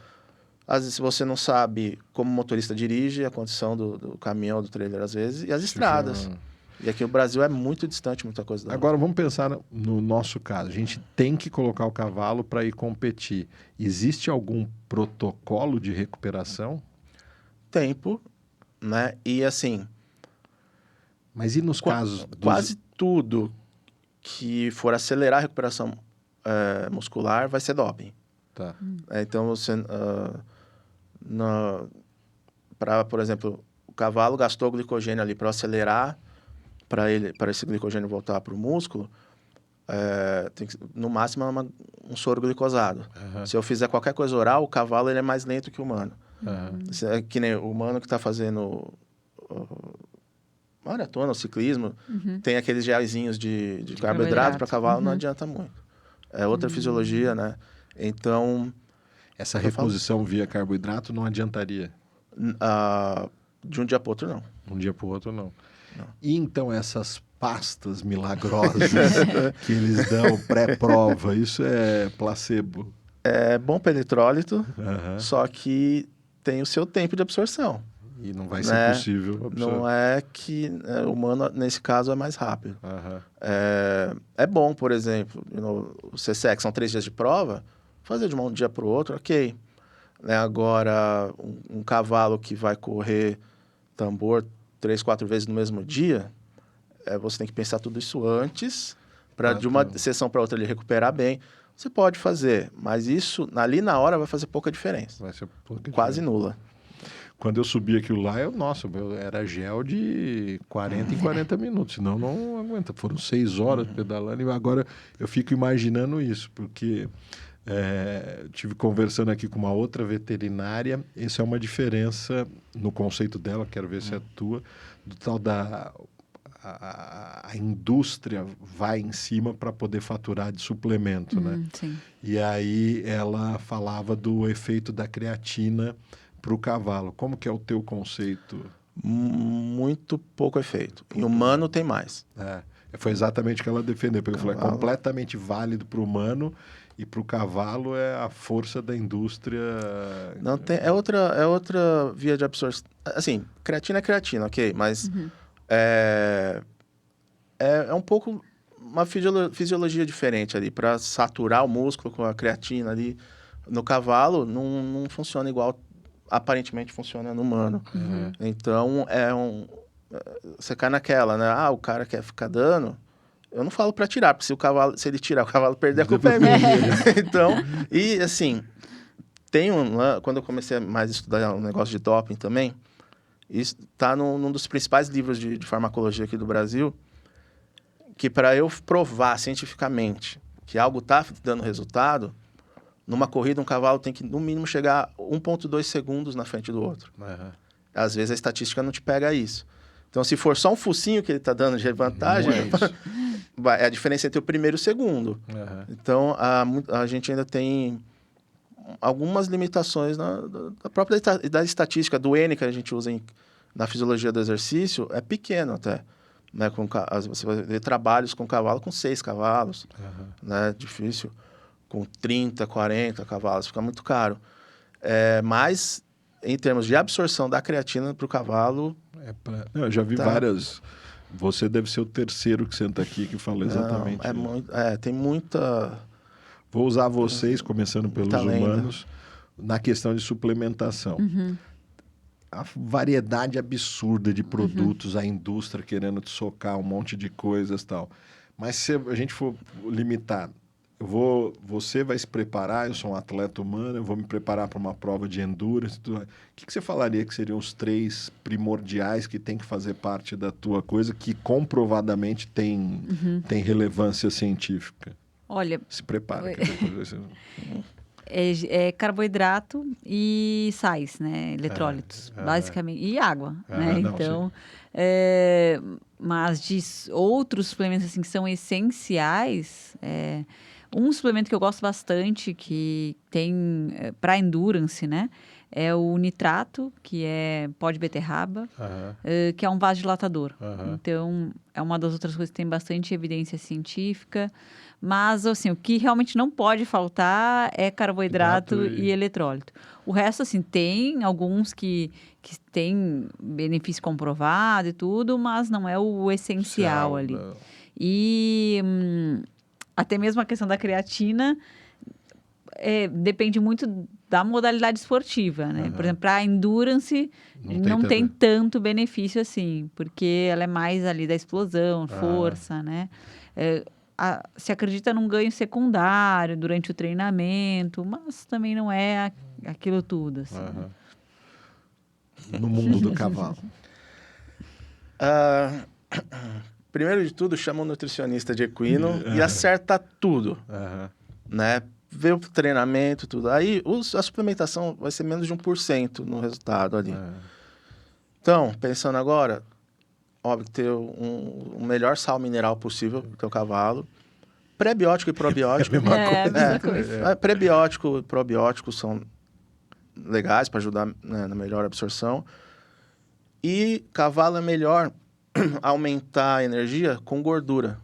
às vezes, se você não sabe como o motorista dirige, a condição do caminhão, do trailer, às vezes, e as estradas. E aqui o Brasil é muito distante, muita coisa da
Agora, vamos pensar no nosso caso. A gente tem que colocar o cavalo para ir competir. Existe algum protocolo de recuperação?
tempo, né? E assim,
Mas e nos casos
quase tudo que for acelerar a recuperação muscular vai ser doping.
Tá.
Então, você, por exemplo, o cavalo gastou glicogênio ali para acelerar, para esse glicogênio voltar para o músculo, tem que, no máximo um soro glicosado. Se eu fizer qualquer coisa oral, o cavalo ele é mais lento que o humano. Que nem o humano que está fazendo maratona, o ciclismo, tem aqueles gelzinhos de carboidrato, para cavalo não adianta muito. É outra fisiologia, né? Então...
Essa reposição via carboidrato não adiantaria?
De um dia para o outro, não.
Um dia para o outro, não. E então essas pastas milagrosas que eles dão pré-prova, isso é placebo?
É bom para eletrólito, só que tem o seu tempo de absorção.
E não vai ser possível absorver.
Não é que o humano, nesse caso, é mais rápido. É bom, por exemplo, o CSEC são 3 dias de prova, fazer de um dia para o outro, ok. Agora, um cavalo que vai correr tambor 3, 4 vezes no mesmo dia, você tem que pensar tudo isso antes, para de uma sessão para outra ele recuperar bem. Você pode fazer, mas isso ali na hora vai fazer pouca diferença.
Vai ser pouca
Quase nula.
Quando eu subi aquilo lá, era gel de 40 em 40 minutos, senão não aguenta. Foram 6 horas pedalando e agora eu fico imaginando isso, porque tive conversando aqui com uma outra veterinária, isso é uma diferença no conceito dela, quero ver se é tua, do tal da... A indústria vai em cima para poder faturar de suplemento, né?
Sim.
E aí ela falava do efeito da creatina para o cavalo. Como que é o teu conceito?
Muito pouco efeito. Em humano tem mais.
Foi exatamente o que ela defendeu, porque eu falei, é completamente válido para o humano e para o cavalo é a força da indústria.
Não tem, é outra via de absorção. Assim, creatina é creatina, ok, mas é um pouco uma fisiologia diferente ali, para saturar o músculo com a creatina ali. No cavalo, não funciona igual aparentemente funciona no humano. Então, você cai naquela, né? O cara quer ficar dando... Eu não falo para tirar, porque se ele tirar, o cavalo perder, a culpa é minha. Então, e assim, quando eu comecei mais a estudar um negócio de doping também, isso está num dos principais livros de farmacologia aqui do Brasil, que para eu provar cientificamente que algo está dando resultado, numa corrida um cavalo tem que, no mínimo, chegar 1,2 segundos na frente do outro. Às vezes a estatística não te pega isso. Então, se for só um focinho que ele está dando de vantagem, é a diferença entre o primeiro e o segundo. Então, a gente ainda tem algumas limitações da própria da estatística, do N que a gente usa na fisiologia do exercício, é pequeno até. Né? Você vai ver trabalhos com cavalo com 6 cavalos, né? Difícil. Com 30, 40 cavalos, fica muito caro. Mas, em termos de absorção da creatina para o cavalo...
Eu já vi várias... Você deve ser o terceiro que senta aqui que fala exatamente isso.
Tem muita...
Vou usar vocês, começando pelos humanos, na questão de suplementação. A variedade absurda de produtos, a indústria querendo te socar um monte de coisas e tal. Mas se a gente for limitar... Você vai se preparar, eu sou um atleta humano, eu vou me preparar para uma prova de endurance. O que você falaria que seriam os 3 primordiais que tem que fazer parte da tua coisa, que comprovadamente tem relevância científica?
Olha...
Se prepara.
É carboidrato e sais, né? Eletrólitos, basicamente. E água, né? Então... mas de outros suplementos assim, que são essenciais... Um suplemento que eu gosto bastante, que tem para endurance, né? É o nitrato, que é pó de beterraba, que é um vasodilatador. Então, é uma das outras coisas que tem bastante evidência científica. Mas, assim, o que realmente não pode faltar é carboidrato e eletrólito. O resto, assim, tem alguns que têm benefício comprovado e tudo, mas não é o essencial ali. Não. E... até mesmo a questão da creatina depende muito da modalidade esportiva, né? Por exemplo, para a endurance não tem tanto benefício assim, porque ela é mais ali da explosão, força, né? Se acredita num ganho secundário durante o treinamento, mas também não é aquilo tudo, assim.
No mundo do cavalo.
Primeiro de tudo, chama um nutricionista de equino e acerta tudo, né? Vê o treinamento, tudo. Aí, a suplementação vai ser menos de 1% no resultado ali. Então, pensando agora, óbvio, ter o melhor sal mineral possível pro teu cavalo. Prebiótico e probiótico.
É a mesma coisa.
Prebiótico e probiótico são legais para ajudar, né, na melhor absorção. E cavalo é melhor... aumentar a energia com gordura,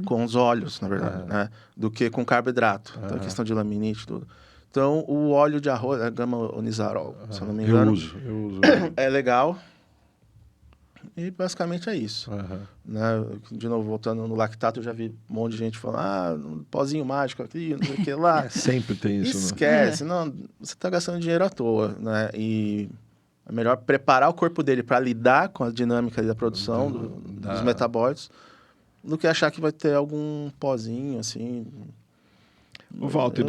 com os óleos, na verdade, né? Do que com carboidrato. Então, a questão de laminite, tudo. Então, o óleo de arroz, a gama-onizarol, se eu não me engano.
Eu uso.
É legal. E basicamente é isso. Né? De novo, voltando no lactato, eu já vi um monte de gente falando, um pozinho mágico aqui, não sei o que lá.
Sempre tem isso.
Esquece. Não, você está gastando dinheiro à toa, né? E... é melhor preparar o corpo dele para lidar com a dinâmica da produção dos metabólitos do que achar que vai ter algum pozinho, assim.
Ô, Walter,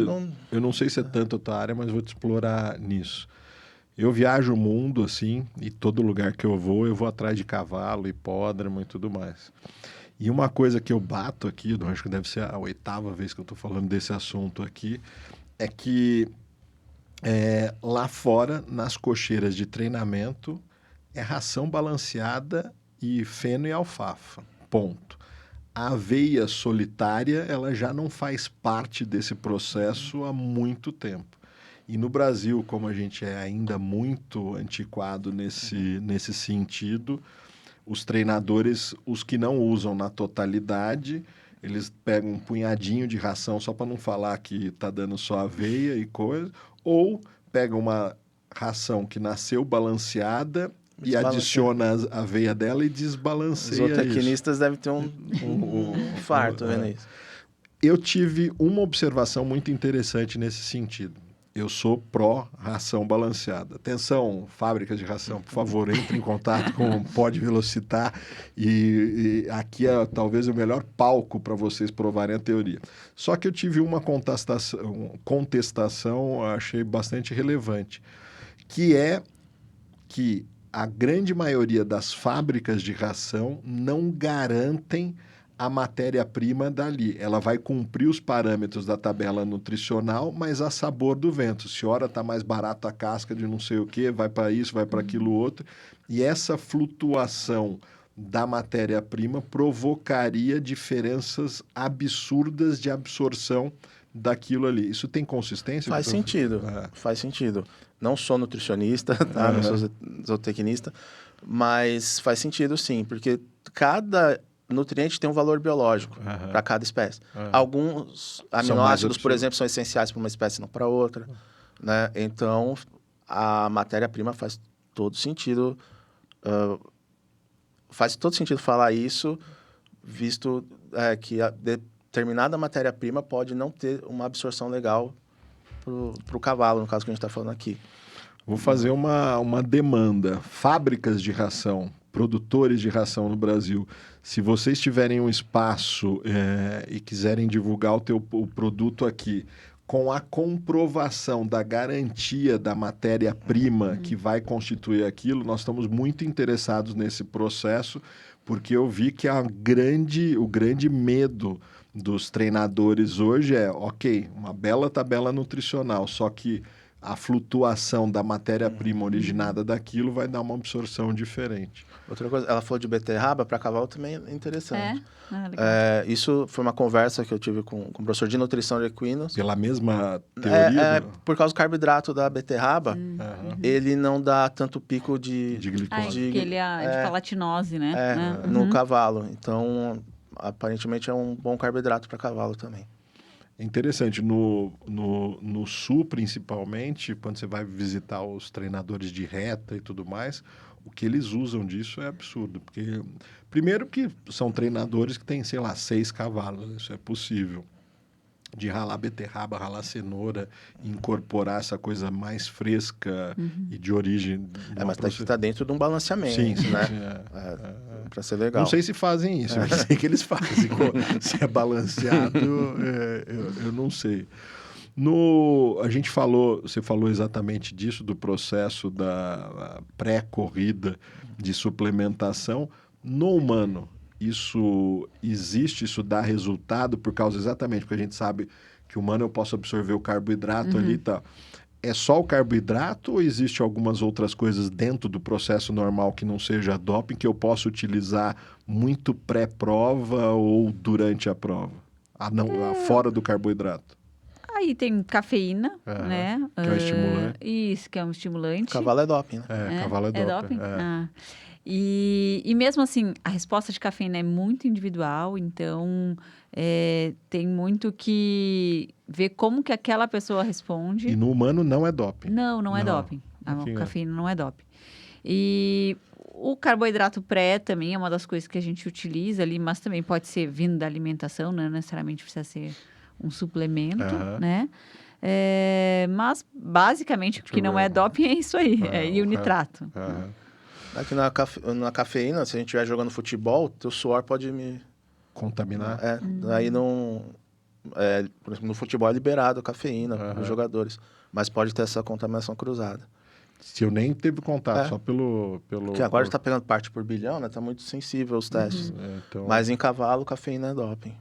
eu não sei se é tanto a tua área, mas vou te explorar nisso. Eu viajo o mundo, assim, e todo lugar que eu vou atrás de cavalo, hipódromo e tudo mais. E uma coisa que eu bato aqui, eu acho que deve ser a 8ª vez que eu estou falando desse assunto aqui, é que... lá fora, nas cocheiras de treinamento, é ração balanceada e feno e alfafa. Ponto. A aveia solitária, ela já não faz parte desse processo há muito tempo. E no Brasil, como a gente é ainda muito antiquado nesse sentido, os treinadores, os que não usam na totalidade... eles pegam um punhadinho de ração só para não falar que está dando só aveia e coisa, ou pegam uma ração que nasceu balanceada e adiciona a aveia dela e desbalanceia.
Os zootecnistas devem ter infarto vendo isso.
Eu tive uma observação muito interessante nesse sentido. Eu sou pró-ração balanceada. Atenção, fábricas de ração, por favor, entre em contato com o Pod Velocitar e aqui é talvez o melhor palco para vocês provarem a teoria. Só que eu tive uma contestação, achei bastante relevante, que é que a grande maioria das fábricas de ração não garantem a matéria-prima dali. Ela vai cumprir os parâmetros da tabela nutricional, mas a sabor do vento. Se ora está mais barato a casca de não sei o quê, vai para isso, vai para aquilo outro. E essa flutuação da matéria-prima provocaria diferenças absurdas de absorção daquilo ali. Isso tem consistência?
Faz sentido, faz sentido. Não sou nutricionista, tá? Não sou zootecnista, mas faz sentido sim, porque cada nutriente tem um valor biológico para cada espécie. Alguns aminoácidos, por exemplo, são essenciais para uma espécie e não para outra, né? Então, a matéria-prima faz todo sentido. Faz todo sentido falar isso, visto que a determinada matéria-prima pode não ter uma absorção legal para o cavalo, no caso que a gente está falando aqui.
Vou fazer uma demanda. Fábricas de ração, produtores de ração no Brasil, se vocês tiverem um espaço e quiserem divulgar o produto aqui, com a comprovação da garantia da matéria-prima que vai constituir aquilo, nós estamos muito interessados nesse processo, porque eu vi que o grande medo dos treinadores hoje é, ok, uma bela tabela nutricional, só que a flutuação da matéria-prima originada daquilo vai dar uma absorção diferente.
Outra coisa, ela falou de beterraba, para cavalo também é interessante.
Legal.
Isso foi uma conversa que eu tive com o professor de nutrição de equinos.
Pela mesma teoria?
Por causa do carboidrato da beterraba, ele não dá tanto pico de
glicose.
Porque ele é de palatinose, né?
No cavalo. Então, aparentemente é um bom carboidrato para cavalo também.
É interessante, no sul principalmente, quando você vai visitar os treinadores de reta e tudo mais, o que eles usam disso é absurdo, porque primeiro que são treinadores que têm, sei lá, 6 cavalos, isso é possível, de ralar beterraba, ralar cenoura, incorporar essa coisa mais fresca e de origem.
Mas está dentro de um balanceamento,
sim,
né? Para ser legal.
Não sei se fazem isso, eu sei que eles fazem. Se é balanceado, eu não sei. Você falou exatamente disso, do processo da pré-corrida de suplementação. No humano, isso existe, isso dá resultado por causa exatamente, porque a gente sabe que o humano eu posso absorver o carboidrato ali e tal. É só o carboidrato ou existe algumas outras coisas dentro do processo normal que não seja doping que eu posso utilizar muito pré-prova ou durante a prova? Fora do carboidrato.
Aí tem cafeína, né?
Que é um estimulante.
Isso, que é um estimulante.
Cavalo é doping, né?
Cavalo é doping.
E mesmo assim, a resposta de cafeína é muito individual, então tem muito que ver como que aquela pessoa responde.
E no humano não é doping?
Não é doping. A cafeína não é doping. E o carboidrato pré também é uma das coisas que a gente utiliza ali, mas também pode ser vindo da alimentação, não necessariamente precisa ser um suplemento, né? Mas, basicamente, o que não é doping é isso aí, e o nitrato.
Aqui na cafeína, se a gente estiver jogando futebol, teu suor pode me
contaminar.
Daí não... por exemplo, no futebol é liberado a cafeína para os jogadores, mas pode ter essa contaminação cruzada.
Se eu nem teve contato, só pelo...
Porque agora está pegando parte por bilhão, né? Está muito sensível os testes.
Então...
Mas em cavalo, cafeína é doping.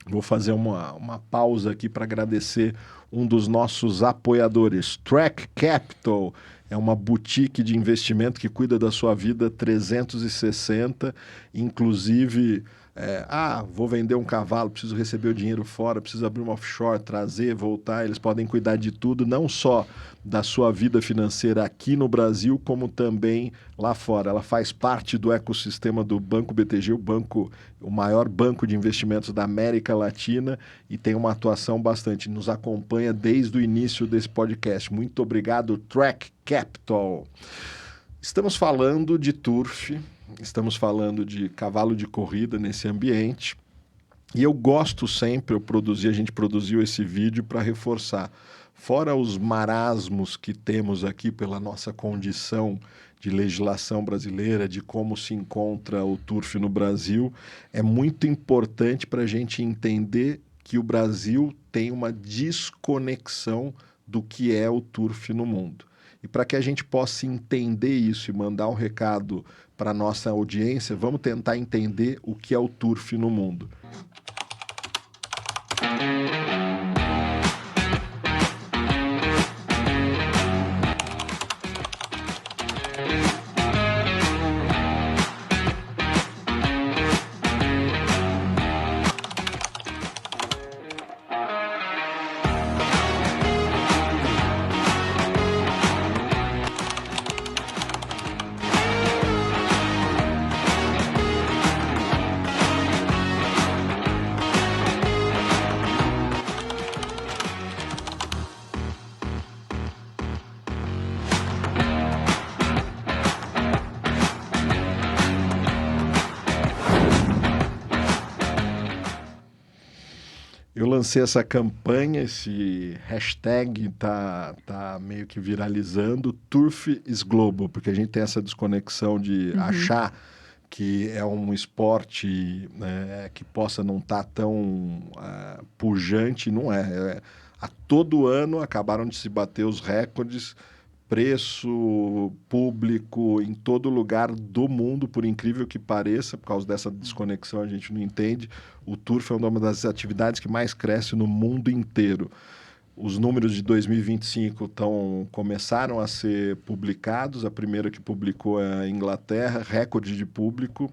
Vou fazer uma pausa aqui para agradecer um dos nossos apoiadores, Track Capital. É uma boutique de investimento que cuida da sua vida 360, inclusive... vou vender um cavalo, preciso receber o dinheiro fora, preciso abrir uma offshore, trazer, voltar. Eles podem cuidar de tudo, não só da sua vida financeira aqui no Brasil, como também lá fora. Ela faz parte do ecossistema do Banco BTG, o maior banco de investimentos da América Latina, e tem uma atuação bastante. Nos acompanha desde o início desse podcast. Muito obrigado, Track Capital. Estamos falando de turf. Estamos falando de cavalo de corrida nesse ambiente E eu gosto sempre, a gente produziu esse vídeo para reforçar. Fora os marasmos que temos aqui pela nossa condição de legislação brasileira, de como se encontra o turf no Brasil, é muito importante para a gente entender que o Brasil tem uma desconexão do que é o turf no mundo. E para que a gente possa entender isso e mandar um recado para a nossa audiência, vamos tentar entender o que é o turf no mundo. Eu lancei essa campanha, esse hashtag tá meio que viralizando, Turf is Global, porque a gente tem essa desconexão de achar que é um esporte, né, que possa não estar tão pujante, não é. A todo ano acabaram de se bater os recordes, preço, público, em todo lugar do mundo, por incrível que pareça, por causa dessa desconexão a gente não entende. O turf é uma das atividades que mais cresce no mundo inteiro. Os números de 2025 começaram a ser publicados. A primeira que publicou é a Inglaterra, recorde de público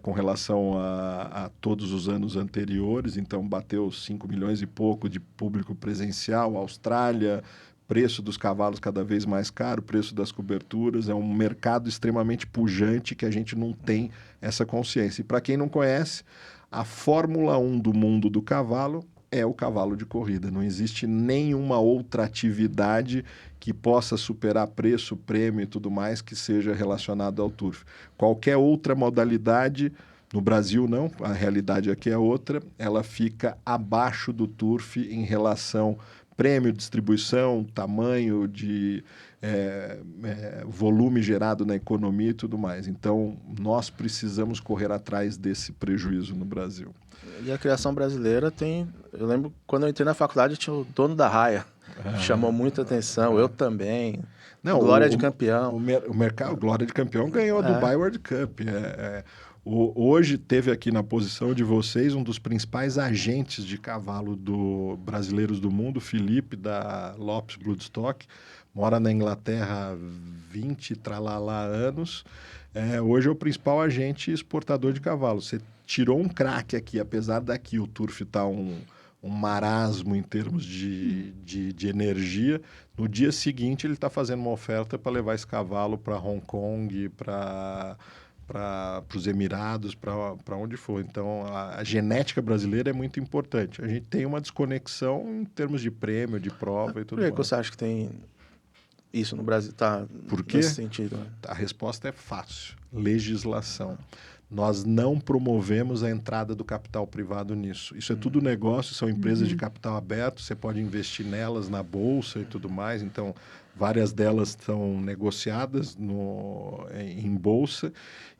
com relação a todos os anos anteriores. Então, bateu 5 milhões e pouco de público presencial. Austrália, preço dos cavalos cada vez mais caro, preço das coberturas. É um mercado extremamente pujante que a gente não tem essa consciência. E para quem não conhece, a Fórmula 1 do mundo do cavalo é o cavalo de corrida. Não existe nenhuma outra atividade que possa superar preço, prêmio e tudo mais que seja relacionado ao turf. Qualquer outra modalidade, no Brasil não, a realidade aqui é outra, ela fica abaixo do turf em relação prêmio, distribuição, tamanho de volume gerado na economia e tudo mais. Então, nós precisamos correr atrás desse prejuízo no Brasil.
E a criação brasileira tem... Eu lembro, quando eu entrei na faculdade, tinha o dono da raia. Chamou muita atenção, eu também.
Não,
Glória de campeão.
O mercado, Glória de campeão ganhou a Dubai World Cup. Hoje teve aqui na posição de vocês um dos principais agentes de cavalo brasileiros do mundo, Felipe, da Lopes Bloodstock, mora na Inglaterra há 20 tralalá anos. Hoje é o principal agente exportador de cavalos. Você tirou um craque aqui, apesar daqui o turf estar um marasmo em termos de energia. No dia seguinte ele está fazendo uma oferta para levar esse cavalo para Hong Kong, para os Emirados, para onde for. Então, a genética brasileira é muito importante. A gente tem uma desconexão em termos de prêmio, de prova e tudo mais.
Por que você acha que tem isso no Brasil?
Por quê?
Nesse sentido, né?
A resposta é fácil. Legislação. Nós não promovemos a entrada do capital privado nisso. Isso é tudo negócio, são empresas de capital aberto, você pode investir nelas na bolsa e tudo mais. Então, várias delas são negociadas em bolsa.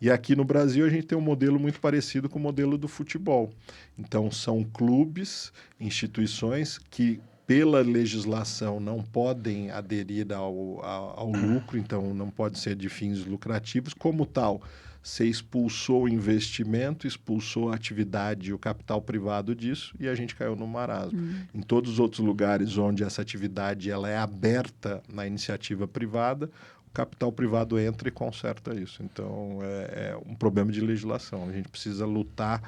E aqui no Brasil a gente tem um modelo muito parecido com o modelo do futebol. Então, são clubes, instituições que, pela legislação, não podem aderir ao lucro, então não pode ser de fins lucrativos. Como tal, você expulsou o investimento, expulsou a atividade e o capital privado disso, e a gente caiu no marasmo. Em todos os outros lugares onde essa atividade ela é aberta na iniciativa privada, o capital privado entra e conserta isso. Então, é um problema de legislação. A gente precisa lutar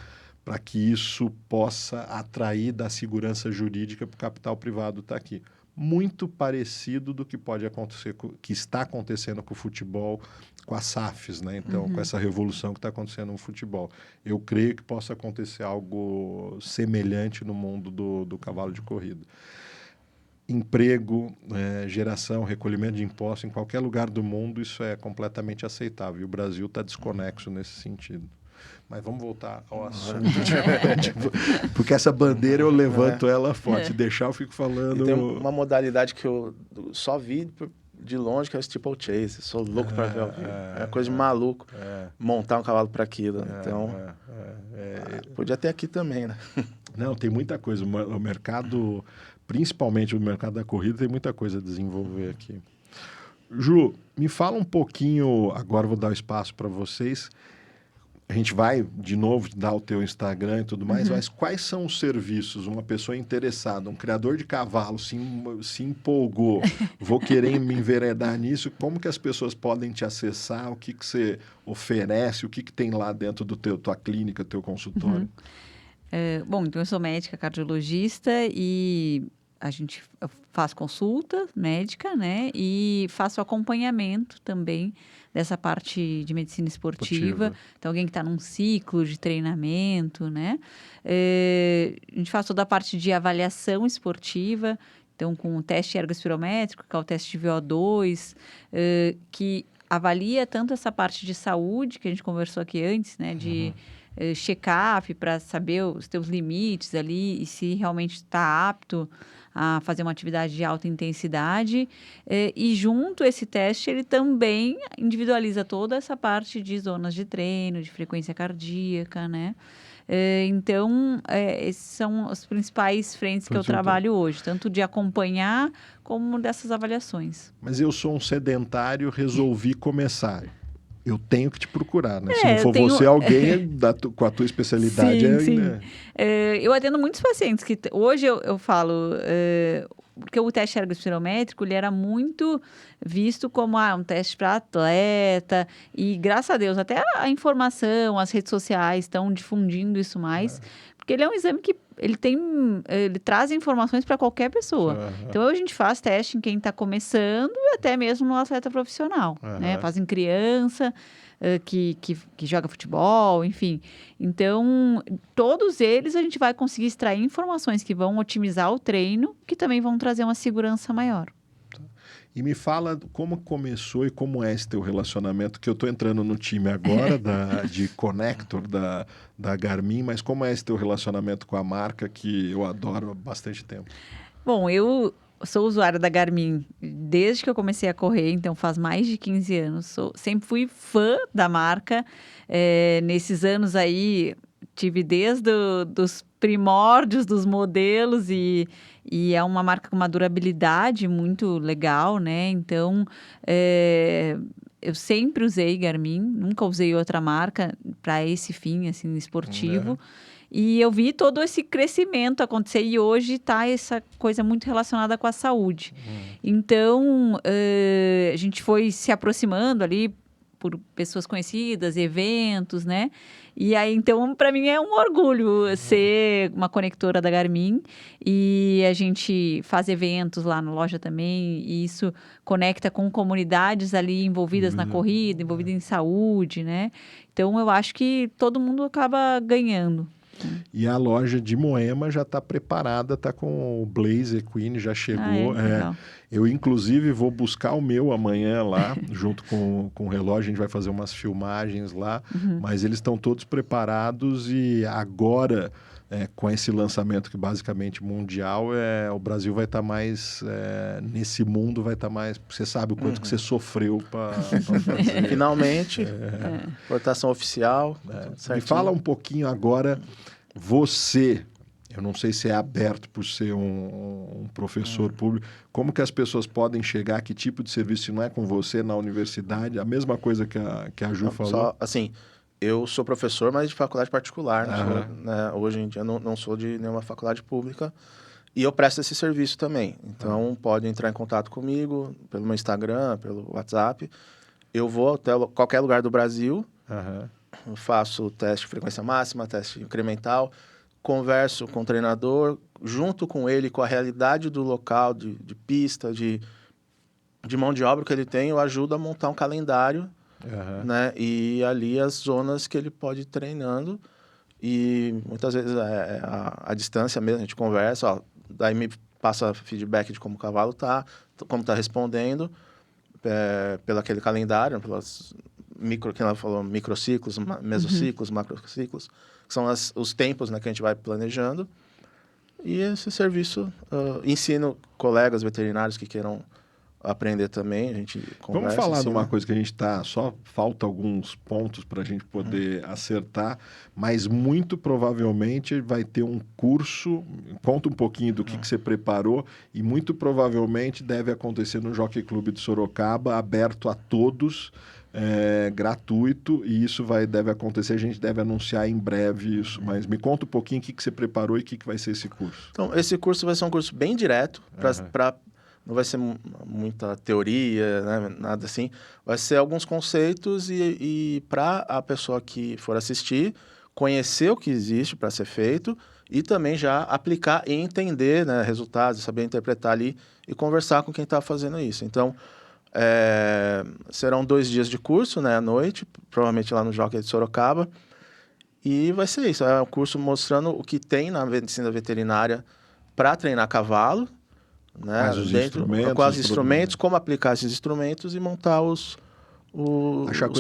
para que isso possa atrair da segurança jurídica para o capital privado estar aqui. Muito parecido do que pode acontecer, que está acontecendo com o futebol, com as SAFs, né? Então, com essa revolução que está acontecendo no futebol. Eu creio que possa acontecer algo semelhante no mundo do cavalo de corrida. Emprego, geração, recolhimento de impostos, em qualquer lugar do mundo isso é completamente aceitável. E o Brasil está desconexo nesse sentido. Mas vamos voltar ao assunto. Tipo, porque essa bandeira eu levanto ela forte. Deixar eu fico falando...
E tem uma modalidade que eu só vi de longe, que é o steeplechase. Sou louco para ver ao vivo. É coisa de maluco. Montar um cavalo para aquilo. Então, podia ter aqui também, né?
Não, tem muita coisa. O mercado, principalmente o mercado da corrida, tem muita coisa a desenvolver aqui. Ju, me fala um pouquinho, agora vou dar o espaço para vocês. A gente vai, de novo, dar o teu Instagram e tudo mais, mas quais são os serviços? Uma pessoa interessada, um criador de cavalo se empolgou, vou querer me enveredar nisso, como que as pessoas podem te acessar? O que você oferece? O que tem lá dentro do tua clínica, teu consultório?
Bom, então eu sou médica cardiologista e eu faço consulta médica, né? E faço acompanhamento também dessa parte de medicina esportiva. Então, alguém que está num ciclo de treinamento, né? A gente faz toda a parte de avaliação esportiva, então com o teste ergospirométrico, que é o teste de VO2, que avalia tanto essa parte de saúde, que a gente conversou aqui antes, né? De check-up para saber os teus limites ali e se realmente está apto a fazer uma atividade de alta intensidade. E junto a esse teste, ele também individualiza toda essa parte de zonas de treino, de frequência cardíaca, né? Então, esses são as principais frentes que eu trabalho hoje, tanto de acompanhar como dessas avaliações.
Mas eu sou um sedentário, resolvi começar. Eu tenho que te procurar, né? Se não for você, alguém com a tua especialidade.
Sim. Eu atendo muitos pacientes que... Hoje eu falo... porque o teste ergospirométrico, ele era muito visto como um teste para atleta. E, graças a Deus, até a informação, as redes sociais estão difundindo isso mais. Porque ele é um exame que ele traz informações para qualquer pessoa. Então, hoje a gente faz teste em quem está começando e até mesmo no atleta profissional. Né? Faz em criança, que joga futebol, enfim. Então, todos eles a gente vai conseguir extrair informações que vão otimizar o treino, que também vão trazer uma segurança maior.
E me fala como começou e como é esse teu relacionamento, que eu estou entrando no time agora de Connector da Garmin, mas como é esse teu relacionamento com a marca, que eu adoro há bastante tempo?
Bom, eu sou usuária da Garmin desde que eu comecei a correr, então faz mais de 15 anos. Sempre fui fã da marca. Nesses anos aí, tive desde os primórdios dos modelos e é uma marca com uma durabilidade muito legal, né? Então, eu sempre usei Garmin, nunca usei outra marca para esse fim, assim, esportivo. E eu vi todo esse crescimento acontecer e hoje está essa coisa muito relacionada com a saúde. Então, a gente foi se aproximando ali por pessoas conhecidas, eventos, né? E aí, então, para mim é um orgulho ser uma conectora da Garmin e a gente faz eventos lá na loja também e isso conecta com comunidades ali envolvidas na corrida, envolvidas em saúde, né? Então, eu acho que todo mundo acaba ganhando.
E a loja de Moema já está preparada, está com o Blaze Equine, já chegou. Eu, inclusive, vou buscar o meu amanhã lá, junto com o relógio, a gente vai fazer umas filmagens lá, mas eles estão todos preparados e agora, com esse lançamento que basicamente mundial, o Brasil vai estar mais, nesse mundo vai estar mais, você sabe o quanto que você sofreu para fazer.
Finalmente, importação oficial.
Me fala um pouquinho agora, você, eu não sei se é aberto por ser um professor público, como que as pessoas podem chegar, que tipo de serviço, se não é com você na universidade, a mesma coisa que a Ju falou?
Só, assim, eu sou professor, mas de faculdade particular, né? Hoje em dia não sou de nenhuma faculdade pública e eu presto esse serviço também. Então, pode entrar em contato comigo pelo meu Instagram, pelo WhatsApp. Eu vou até qualquer lugar do Brasil, eu faço teste de frequência máxima, teste incremental, converso com o treinador, junto com ele, com a realidade do local, de pista, de mão de obra que ele tem, eu ajudo a montar um calendário, né? E ali as zonas que ele pode ir treinando. E muitas vezes a distância mesmo, a gente conversa, daí me passa feedback de como o cavalo tá, como tá respondendo, pelo aquele calendário, pelas que ela falou, microciclos, mesociclos, macrociclos, que são os tempos, né, que a gente vai planejando. E esse serviço, ensino colegas veterinários que queiram aprender também, a gente conversa.
Vamos falar de uma
ensina.
coisa que a gente está... Só falta alguns pontos para a gente poder acertar, mas muito provavelmente vai ter um curso, conta um pouquinho do que você preparou, e muito provavelmente deve acontecer no Jockey Club de Sorocaba, aberto a todos, gratuito, e isso deve acontecer, a gente deve anunciar em breve isso, mas me conta um pouquinho o que você preparou e o que vai ser esse curso.
Então, esse curso vai ser um curso bem direto, não vai ser muita teoria, né, nada assim. Vai ser alguns conceitos e para a pessoa que for assistir, conhecer o que existe para ser feito e também já aplicar e entender, né, resultados, saber interpretar ali e conversar com quem está fazendo isso. Então, serão 2 dias de curso, né, à noite, provavelmente lá no Jockey de Sorocaba. E vai ser isso, é um curso mostrando o que tem na medicina veterinária para treinar cavalo, né, com os instrumentos, como aplicar esses instrumentos e montar os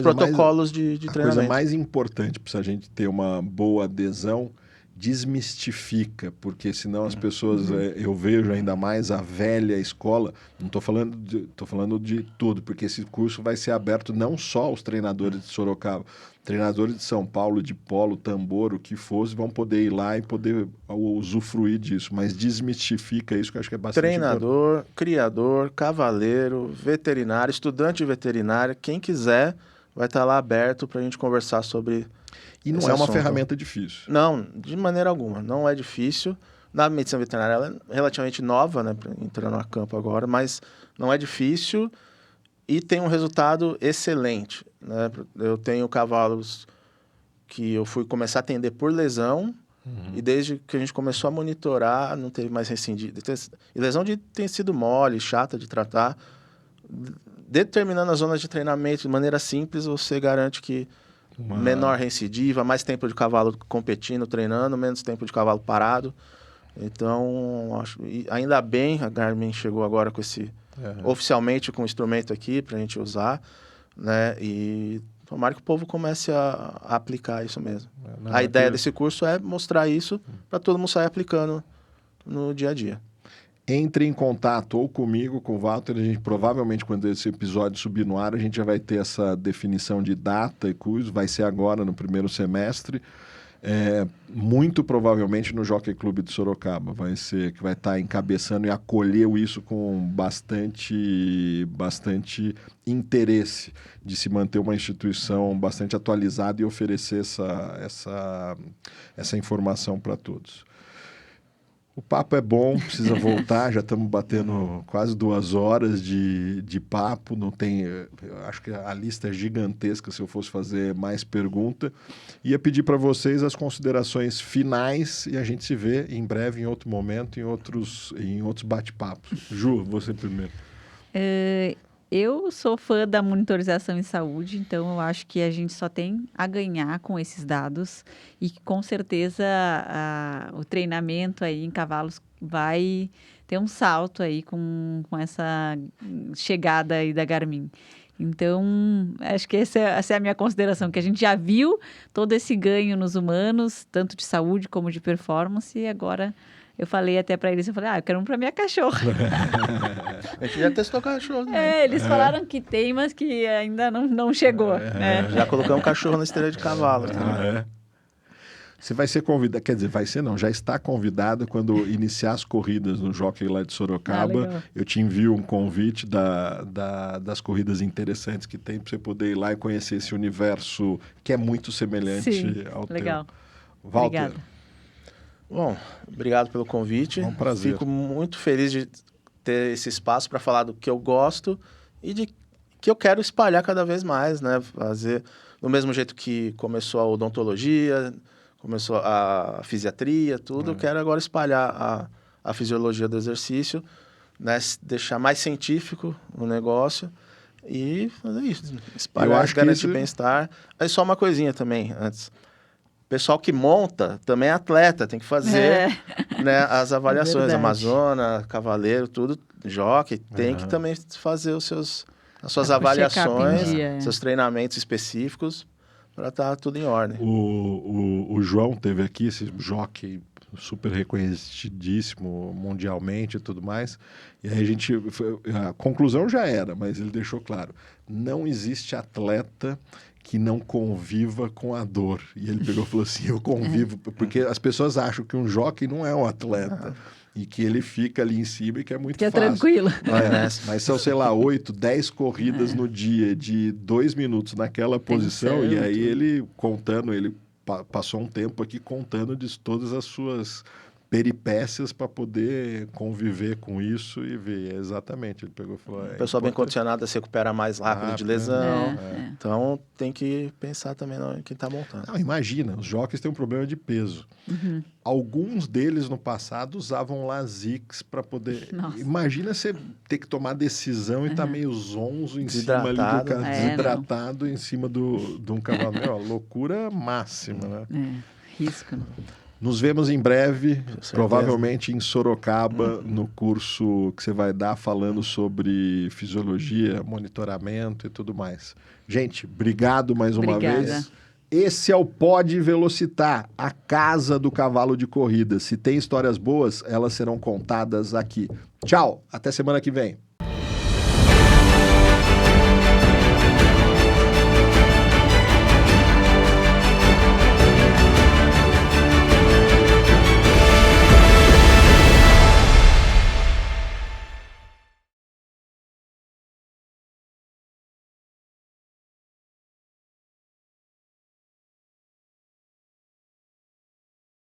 protocolos de treinamento.
A coisa mais importante para a gente ter uma boa adesão, desmistifica, porque senão as pessoas, eu vejo ainda mais a velha escola, não estou falando de tudo, porque esse curso vai ser aberto não só aos treinadores de Sorocaba, treinadores de São Paulo, de polo, tambor, o que fosse, vão poder ir lá e poder usufruir disso, mas desmistifica isso, que eu acho que é bastante
treinador,
importante.
Criador, cavaleiro, veterinário, estudante de veterinária, quem quiser vai estar lá aberto para a gente conversar sobre.
E não é uma ferramenta difícil.
Não, de maneira alguma, não é difícil. Na medicina veterinária ela é relativamente nova, né, entrando a campo agora, mas não é difícil e tem um resultado excelente, né? Eu tenho cavalos que eu fui começar a atender por lesão e desde que a gente começou a monitorar, não teve mais recidiva. E lesão tem sido mole, chata de tratar. Determinando as zonas de treinamento de maneira simples, você garante que menor recidiva, mais tempo de cavalo competindo, treinando, menos tempo de cavalo parado. Então, ainda bem, a Garmin chegou agora com oficialmente com o instrumento aqui para a gente usar, né? E tomara que o povo comece a aplicar isso mesmo. A ideia desse curso é mostrar isso para todo mundo sair aplicando no dia a dia.
Entre em contato ou comigo, com o Walter, a gente provavelmente, quando esse episódio subir no ar, a gente já vai ter essa definição de data e curso, vai ser agora, no primeiro semestre, muito provavelmente no Jockey Club de Sorocaba, vai ser que vai estar encabeçando e acolheu isso com bastante interesse de se manter uma instituição bastante atualizada e oferecer essa informação para todos. O papo é bom, precisa voltar, já estamos batendo quase 2 horas de papo, não tem, acho que a lista é gigantesca se eu fosse fazer mais pergunta. Ia pedir para vocês as considerações finais e a gente se vê em breve, em outro momento, em outros bate-papos. Ju, você primeiro.
Eu sou fã da monitorização em saúde, então eu acho que a gente só tem a ganhar com esses dados e com certeza o treinamento aí em cavalos vai ter um salto aí com essa chegada aí da Garmin. Então, acho que essa é a minha consideração, que a gente já viu todo esse ganho nos humanos, tanto de saúde como de performance, e agora... Eu falei até para eles, eu falei, eu quero um para minha cachorra.
A gente já testou cachorro, né?
Eles falaram que tem, mas que ainda não chegou.
Já colocamos um cachorro na esteira de cavalo.
Você vai ser convidado, quer dizer, vai ser não, já está convidado quando iniciar as corridas no Jockey lá de Sorocaba. Eu te envio um convite das corridas interessantes que tem para você poder ir lá e conhecer esse universo que é muito semelhante ao
legal.
teu. Walter.
Obrigada.
Bom, obrigado pelo convite.
É um prazer.
Fico muito feliz de ter esse espaço para falar do que eu gosto e de que eu quero espalhar cada vez mais, né? Fazer do mesmo jeito que começou a odontologia, começou a fisiatria, tudo. Eu quero agora espalhar a fisiologia do exercício, né? Deixar mais científico o negócio e fazer isso. Espalhar, garantir bem-estar. Aí só uma coisinha também, antes. Pessoal que monta também é atleta, tem que fazer né, as avaliações, Amazona, Cavaleiro, tudo, jockey, tem que também fazer as suas
Tá com o check-up em
avaliações,
dia,
seus treinamentos específicos, para estar tudo em ordem.
O João teve aqui, esse jockey super reconhecidíssimo mundialmente e tudo mais. E aí a conclusão já era, mas ele deixou claro: não existe atleta que não conviva com a dor. E ele pegou e falou assim: eu convivo, porque as pessoas acham que um jockey não é um atleta. E que ele fica ali em cima e que é muito
Que é
fácil.
tranquilo.
Mas são, sei lá, 8, 10 corridas no dia de 2 minutos naquela posição.
Pensando.
E aí ele contando, ele passou um tempo aqui contando de todas as suas peripécias para poder conviver com isso e ver. Exatamente, ele pegou e falou...
O pessoal bem condicionado se recupera mais rápido de lesão. Então tem que pensar também em quem está montando.
Não, imagina, os jockeys têm um problema de peso. Alguns deles no passado usavam Lasix para poder...
Nossa.
Imagina você ter que tomar decisão e tá meio zonzo em cima ali
Desidratado.
desidratado em cima de um cavalo. Meu, loucura máxima, né?
Risco.
Nos vemos em breve,
certeza.
provavelmente em Sorocaba, no curso que você vai dar falando sobre fisiologia, monitoramento e tudo mais. Gente, obrigado mais uma
Obrigada.
vez. Esse é o Pod Velocitar, a casa do cavalo de corrida. Se tem histórias boas, elas serão contadas aqui. Tchau, até semana que vem.